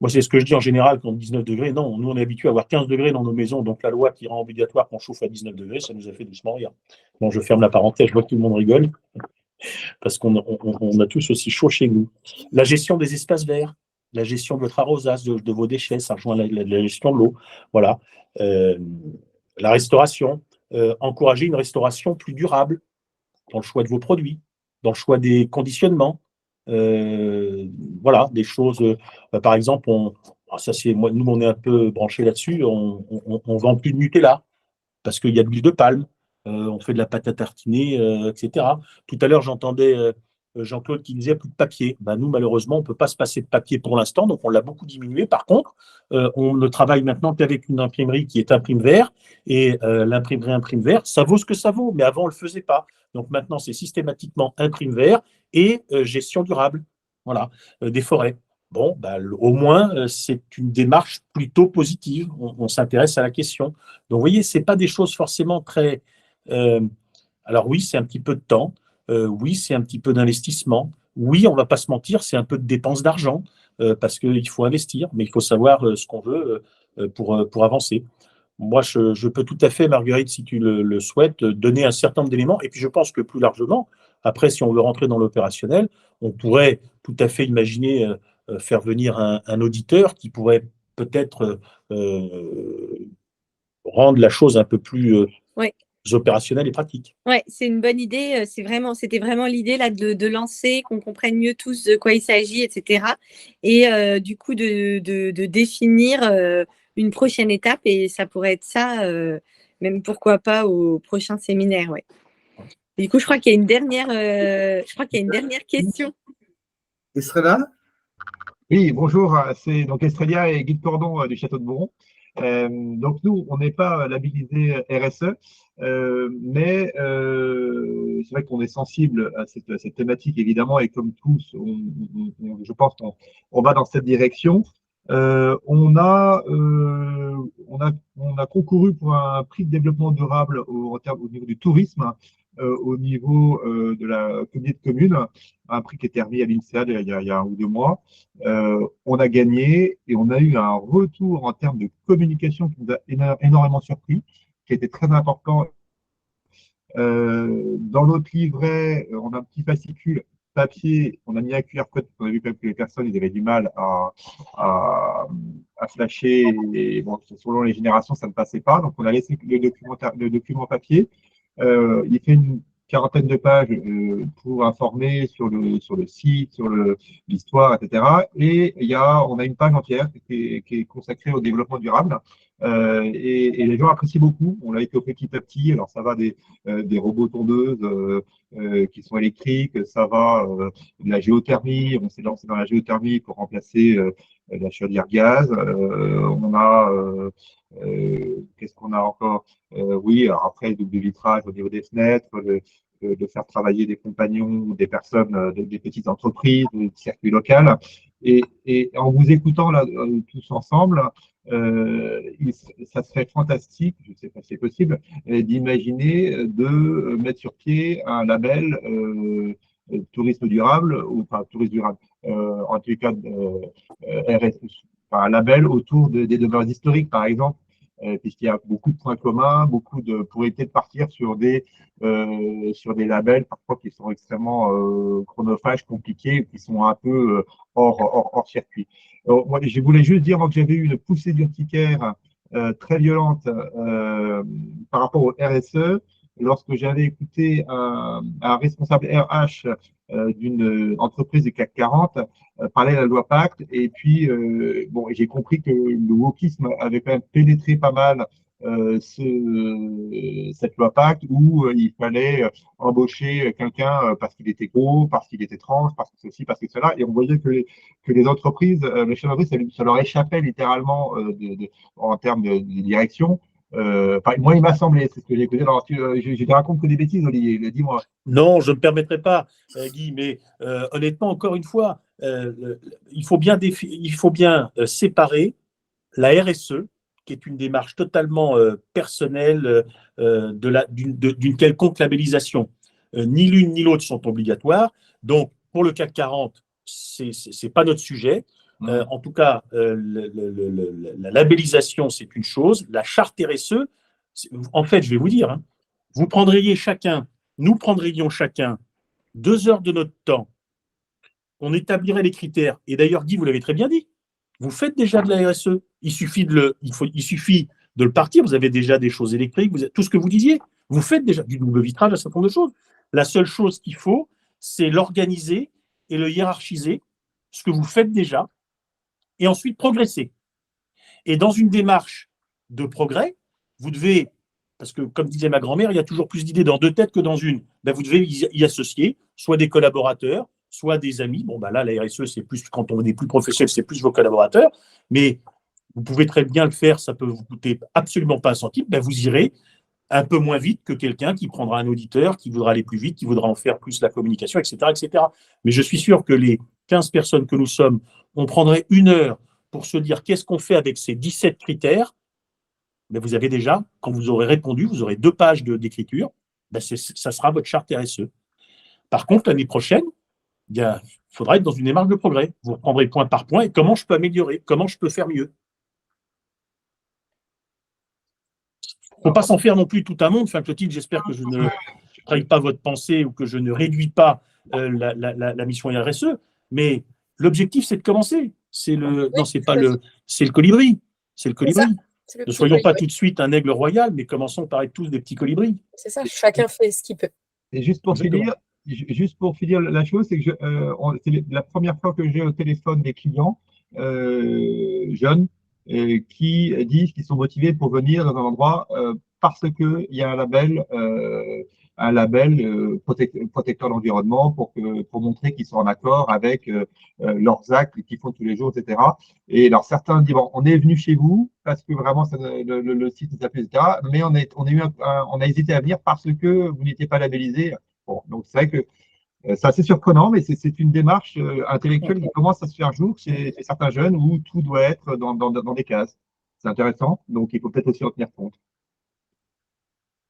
Moi, c'est ce que je dis en général, quand 19 degrés, non, nous, on est habitué à avoir 15 degrés dans nos maisons, donc la loi qui rend obligatoire qu'on chauffe à 19 degrés, ça nous a fait doucement rire. Bon, je ferme la parenthèse, je vois que tout le monde rigole, parce qu'on a tous aussi chaud chez nous. La gestion des espaces verts, la gestion de votre arrosage, de vos déchets, ça rejoint la gestion de l'eau. Voilà. La restauration, encourager une restauration plus durable dans le choix de vos produits, dans le choix des conditionnements. Voilà, des choses. Par exemple, nous, on est un peu branchés là-dessus. On vend plus de Nutella parce qu'il y a de l'huile de palme. On fait de la pâte à tartiner, etc. Tout à l'heure, j'entendais Jean-Claude qui disait plus de papier. Nous, malheureusement, on ne peut pas se passer de papier pour l'instant, donc on l'a beaucoup diminué. Par contre, on ne travaille maintenant qu'avec une imprimerie qui est Imprime Vert, et l'imprimerie Imprime Vert, ça vaut ce que ça vaut, mais avant, on ne le faisait pas. Donc maintenant, c'est systématiquement Imprime Vert et gestion durable. Voilà, des forêts. Bon, au moins, c'est une démarche plutôt positive. On s'intéresse à la question. Donc, vous voyez, ce n'est pas des choses forcément très… alors oui, c'est un petit peu de temps. Oui, c'est un petit peu d'investissement. Oui, on ne va pas se mentir, c'est un peu de dépense d'argent parce qu'il faut investir, mais il faut savoir ce qu'on veut pour avancer. Moi, je peux tout à fait, Marguerite, si tu le souhaites, donner un certain nombre d'éléments. Et puis, je pense que plus largement, après, si on veut rentrer dans l'opérationnel, on pourrait tout à fait imaginer faire venir un auditeur qui pourrait peut-être rendre la chose un peu plus opérationnelle et pratique. Oui, c'est une bonne idée. C'était vraiment l'idée là de lancer, qu'on comprenne mieux tous de quoi il s'agit, etc. Et du coup, de définir une prochaine étape. Et ça pourrait être ça, même pourquoi pas au prochain séminaire. Ouais. Et du coup, je crois qu'il y a une dernière question. Estrella? Oui, bonjour. C'est donc Estrella et Guy Cordon du Château de Boron. Donc nous, on n'est pas labellisé RSE, mais c'est vrai qu'on est sensible à cette thématique, évidemment, et comme tous, je pense qu'on va dans cette direction. On a concouru pour un prix de développement durable au niveau du tourisme, au niveau de la communauté de communes, un prix qui était remis à l'INSEAD il y a 1 ou 2 mois. On a gagné et on a eu un retour en termes de communication qui nous a énormément surpris, qui était très important. Dans notre livret, on a un petit fascicule papier, on a mis un QR code, on a vu que les personnes ils avaient du mal à flasher, et bon, selon les générations, ça ne passait pas, donc on a laissé le document papier. Il fait une quarantaine de pages pour informer sur le site, sur l'histoire, etc. Et on a une page entière qui est consacrée au développement durable. Et les gens apprécient beaucoup. On l'a étoffé petit à petit. Alors, ça va des robots tondeuses qui sont électriques, ça va de la géothermie. On s'est lancé dans la géothermie pour remplacer la chaudière gaz. On a… qu'est-ce qu'on a encore? Oui, alors après, double vitrage au niveau des fenêtres, de faire travailler des compagnons, des personnes, des petites entreprises, des circuits locaux. Et en vous écoutant là, tous ensemble, ça serait fantastique, je ne sais pas si c'est possible, d'imaginer de mettre sur pied un label tourisme durable, ou pas tourisme durable, en tout cas RSE, un label autour des demeures historiques, par exemple, puisqu'il y a beaucoup de points communs, pour éviter de partir sur des labels parfois qui sont extrêmement chronophages, compliqués, qui sont un peu hors circuit. Alors, moi, je voulais juste dire que j'avais eu une poussée d'urticaire très violente par rapport au RSE, lorsque j'avais écouté un responsable RH d'une entreprise du CAC 40 parler de la loi Pacte, et puis bon, j'ai compris que le wokisme avait quand même pénétré pas mal cette loi Pacte où il fallait embaucher quelqu'un parce qu'il était gros, parce qu'il était trans, parce que ceci, parce que cela. Et on voyait que les entreprises, les chefs d'entreprise, ça leur échappait littéralement en termes de direction. Moi, il m'a semblé, c'est ce que j'ai écouté. Alors, je te raconte que des bêtises, Olivier, dis-moi. Non, je ne me permettrai pas, Guy, mais honnêtement, encore une fois, il faut bien séparer la RSE, qui est une démarche totalement personnelle d'une quelconque labellisation. Ni l'une ni l'autre sont obligatoires. Donc, pour le CAC 40, ce n'est pas notre sujet. En tout cas, la labellisation, c'est une chose. La charte RSE, en fait, je vais vous dire, hein, nous prendrions chacun 2 heures de notre temps. On établirait les critères. Et d'ailleurs, Guy, vous l'avez très bien dit. Vous faites déjà de la RSE. Il suffit de le partir. Vous avez déjà des choses électriques, tout ce que vous disiez. Vous faites déjà du double vitrage, un certain nombre de choses. La seule chose qu'il faut, c'est l'organiser et le hiérarchiser, ce que vous faites déjà, et ensuite progresser. Et dans une démarche de progrès, vous devez, parce que comme disait ma grand-mère, il y a toujours plus d'idées dans 2 têtes que dans une. Ben, vous devez y associer soit des collaborateurs, soit des amis. Bon, ben là, la RSE, c'est plus, quand on est plus professionnel, c'est plus vos collaborateurs. Mais vous pouvez très bien le faire, ça peut vous coûter absolument pas un centime. Ben, vous irez un peu moins vite que quelqu'un qui prendra un auditeur, qui voudra aller plus vite, qui voudra en faire plus la communication, etc., etc. Mais je suis sûr que les 15 personnes que nous sommes, on prendrait 1 heure pour se dire qu'est-ce qu'on fait avec ces 17 critères. Ben, vous avez déjà, quand vous aurez répondu, vous aurez 2 pages d'écriture, ben ça sera votre charte RSE. Par contre, l'année prochaine, il faudra être dans une démarche de progrès. Vous reprendrez point par point et comment je peux améliorer, comment je peux faire mieux. Il ne faut pas s'en faire non plus tout un monde. Enfin, Clotilde, j'espère que je ne trahis pas votre pensée ou que je ne réduis pas la mission RSE, mais l'objectif, c'est de commencer. C'est le colibri. C'est le colibri. Ne soyons pas tout de suite un aigle royal, mais commençons par être tous des petits colibris. C'est ça, chacun fait ce qu'il peut. Et juste pour finir la chose, c'est que c'est la première fois que j'ai au téléphone des clients jeunes qui disent qu'ils sont motivés pour venir dans un endroit parce qu'il y a un label protecteur de l'environnement pour montrer qu'ils sont en accord avec leurs actes qu'ils font tous les jours, etc. Et alors certains disent, bon, on est venu chez vous parce que vraiment le site nous a plu, etc. Mais on a hésité à venir parce que vous n'étiez pas labellisé. Bon, donc c'est vrai que c'est assez surprenant, mais c'est une démarche intellectuelle qui commence à se faire jour chez certains jeunes où tout doit être dans des cases. C'est intéressant, donc il faut peut-être aussi en tenir compte.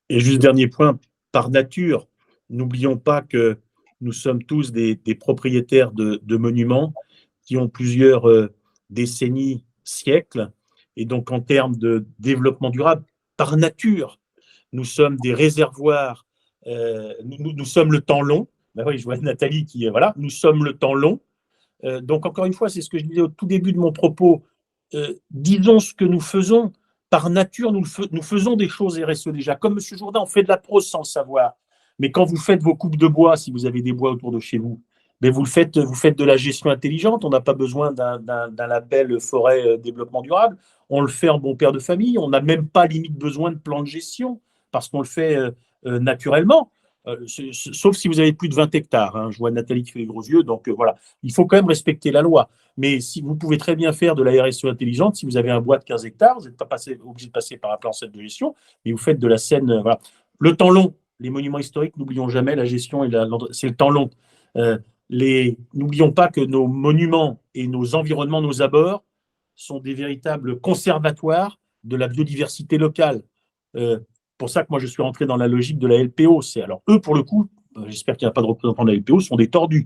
Et juste dernier point, par nature, n'oublions pas que nous sommes tous des propriétaires de monuments qui ont plusieurs décennies, siècles, et donc en termes de développement durable, par nature, nous sommes des réservoirs, nous sommes le temps long. Ben oui, je vois Nathalie qui voilà, nous sommes le temps long. Donc encore une fois, c'est ce que je disais au tout début de mon propos. Disons ce que nous faisons. Par nature, nous faisons des choses RSE déjà. Comme M. Jourdain, on fait de la prose sans le savoir. Mais quand vous faites vos coupes de bois, si vous avez des bois autour de chez vous, mais vous faites de la gestion intelligente. On n'a pas besoin d'un label forêt développement durable. On le fait en bon père de famille. On n'a même pas limite besoin de plan de gestion parce qu'on le fait naturellement. Sauf si vous avez plus de 20 hectares. Hein. Je vois Nathalie qui fait les gros yeux. Donc voilà, il faut quand même respecter la loi. Mais si vous pouvez très bien faire de la RSE intelligente, si vous avez un bois de 15 hectares, vous n'êtes pas obligé de passer par un plan de gestion, mais vous faites de la scène. Voilà. Le temps long, les monuments historiques, n'oublions jamais la gestion, c'est le temps long. N'oublions pas que nos monuments et nos environnements, nos abords, sont des véritables conservatoires de la biodiversité locale. Pour ça que moi, je suis rentré dans la logique de la LPO. Alors, eux, pour le coup, j'espère qu'il n'y a pas de représentants de la LPO, sont des tordus.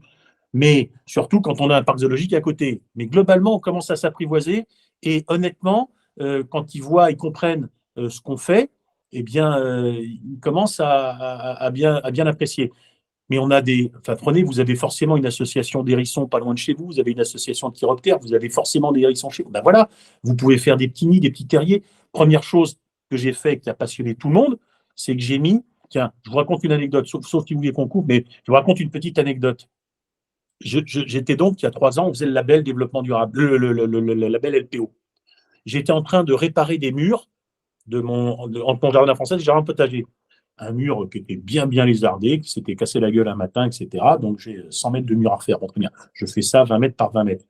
Mais surtout quand on a un parc zoologique à côté. Mais globalement, on commence à s'apprivoiser. Et honnêtement, quand ils comprennent ce qu'on fait, eh bien, ils commencent à bien apprécier. Mais on a vous avez forcément une association d'hérissons pas loin de chez vous, vous avez une association de chiroptères, vous avez forcément des hérissons chez vous. Ben voilà, vous pouvez faire des petits nids, des petits terriers. Première chose que j'ai fait qui a passionné tout le monde, c'est que j'ai mis, tiens, je vous raconte une anecdote, sauf si vous voulez qu'on coupe, mais je vous raconte une petite anecdote. J'étais donc, il y a 3 ans, on faisait le label développement durable, le label LPO. J'étais en train de réparer des murs entre mon jardin français et le jardin potager. Un mur qui était bien lézardé, qui s'était cassé la gueule un matin, etc. Donc, j'ai 100 mètres de mur à refaire. Bon, très bien. Je fais ça 20 mètres par 20 mètres.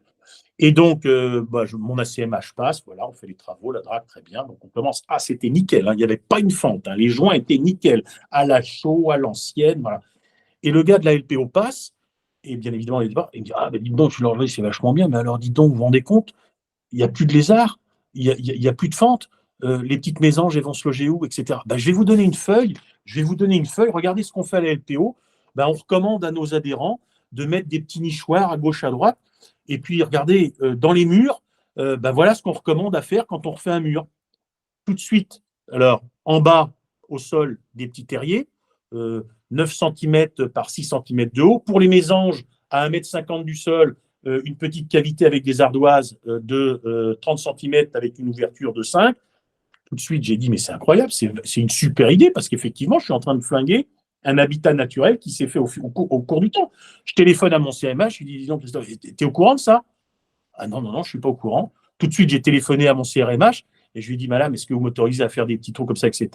Et donc, mon ACMH passe, voilà, on fait les travaux, la drague, très bien. Donc, on commence. Ah, c'était nickel, hein, il n'y avait pas une fente, hein, les joints étaient nickel, à la chaux, à l'ancienne, voilà. Et le gars de la LPO passe, et bien évidemment, il me dit, ah, ben, dites donc, je leur dis, c'est vachement bien, mais alors, dites donc, vous vous rendez compte, il n'y a plus de lézards, il n'y a plus de fente, les petites mésanges, elles vont se loger où, etc. Ben, je vais vous donner une feuille, regardez ce qu'on fait à la LPO, ben, on recommande à nos adhérents de mettre des petits nichoirs à gauche, à droite. Et puis, regardez, dans les murs, ben voilà ce qu'on recommande à faire quand on refait un mur. Tout de suite, alors, en bas, au sol, des petits terriers, 9 cm par 6 cm de haut. Pour les mésanges, à 1,50 m du sol, une petite cavité avec des ardoises de 30 cm avec une ouverture de 5. Tout de suite, j'ai dit, mais c'est incroyable, c'est une super idée, parce qu'effectivement, je suis en train de flinguer un habitat naturel qui s'est fait au cours du temps. Je téléphone à mon CMH, je lui dis, dis donc, Christophe, t'es au courant de ça? Ah non, je ne suis pas au courant. Tout de suite, j'ai téléphoné à mon CRMH et je lui ai dit, madame, est-ce que vous m'autorisez à faire des petits trous comme ça, etc.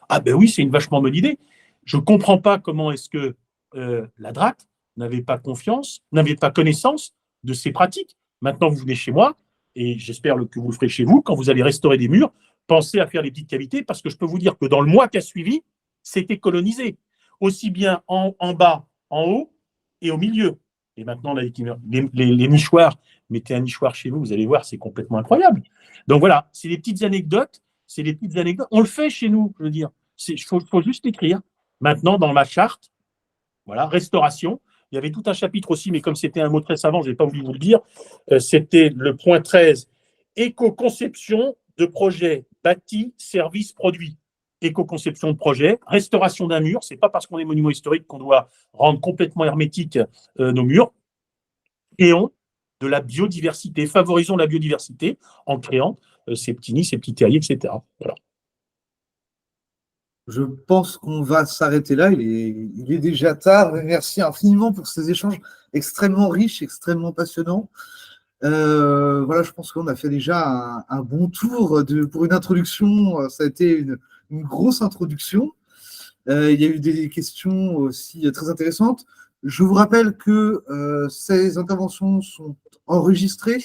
Ah ben oui, c'est une vachement bonne idée. Je ne comprends pas comment est-ce que la DRAC n'avait pas connaissance de ces pratiques. Maintenant, vous venez chez moi, et j'espère que vous le ferez chez vous, quand vous allez restaurer des murs, pensez à faire des petites cavités, parce que je peux vous dire que dans le mois qui a suivi, c'était colonisé. Aussi bien en bas, en haut et au milieu. Et maintenant, les nichoirs, mettez un nichoir chez vous, vous allez voir, c'est complètement incroyable. Donc voilà, c'est des petites anecdotes. On le fait chez nous, je veux dire. Il faut juste l'écrire. Maintenant, dans ma charte, voilà, restauration, il y avait tout un chapitre aussi, mais comme c'était un mot très savant, je n'ai pas voulu vous le dire, c'était le point 13, éco-conception de projets bâtis, services, produits. Éco-conception de projet, restauration d'un mur, ce n'est pas parce qu'on est monument historique qu'on doit rendre complètement hermétiques nos murs. Créons de la biodiversité, favorisons la biodiversité en créant ces petits nids, ces petits terriers, etc. Voilà. Je pense qu'on va s'arrêter là, il est déjà tard. Merci infiniment pour ces échanges extrêmement riches, extrêmement passionnants. Voilà, je pense qu'on a fait déjà un bon tour pour une introduction. Ça a été une grosse introduction. Il y a eu des questions aussi très intéressantes. Je vous rappelle que ces interventions sont enregistrées.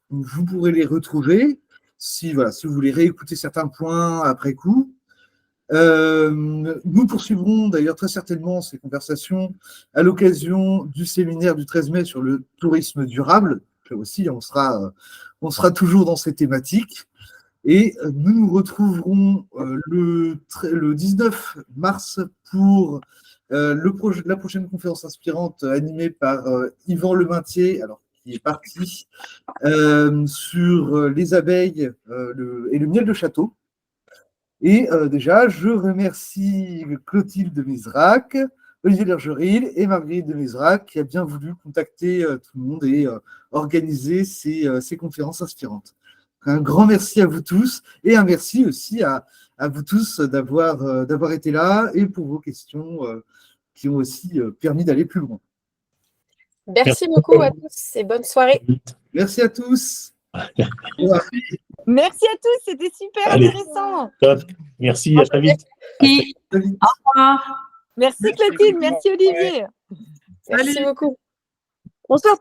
Vous pourrez les retrouver si vous voulez réécouter certains points après coup. Nous poursuivrons d'ailleurs très certainement ces conversations à l'occasion du séminaire du 13 mai sur le tourisme durable. Là aussi, on sera toujours dans ces thématiques. Et nous nous retrouverons le 19 mars pour la prochaine conférence inspirante animée par Yvan Lemaintier, qui est parti sur les abeilles et le miel de château. Et déjà, je remercie Clotilde de Mézrac, Olivier Lergeril et Marguerite de Mézrac qui a bien voulu contacter tout le monde et organiser ces conférences inspirantes. Un grand merci à vous tous et un merci aussi à vous tous d'avoir été là et pour vos questions qui ont aussi permis d'aller plus loin. Merci beaucoup à tous et bonne soirée. Merci à tous. Merci à tous, c'était super intéressant. Top. Merci, à très vite. Au revoir. Merci Clotilde, merci Olivier. Merci beaucoup. Bonsoir.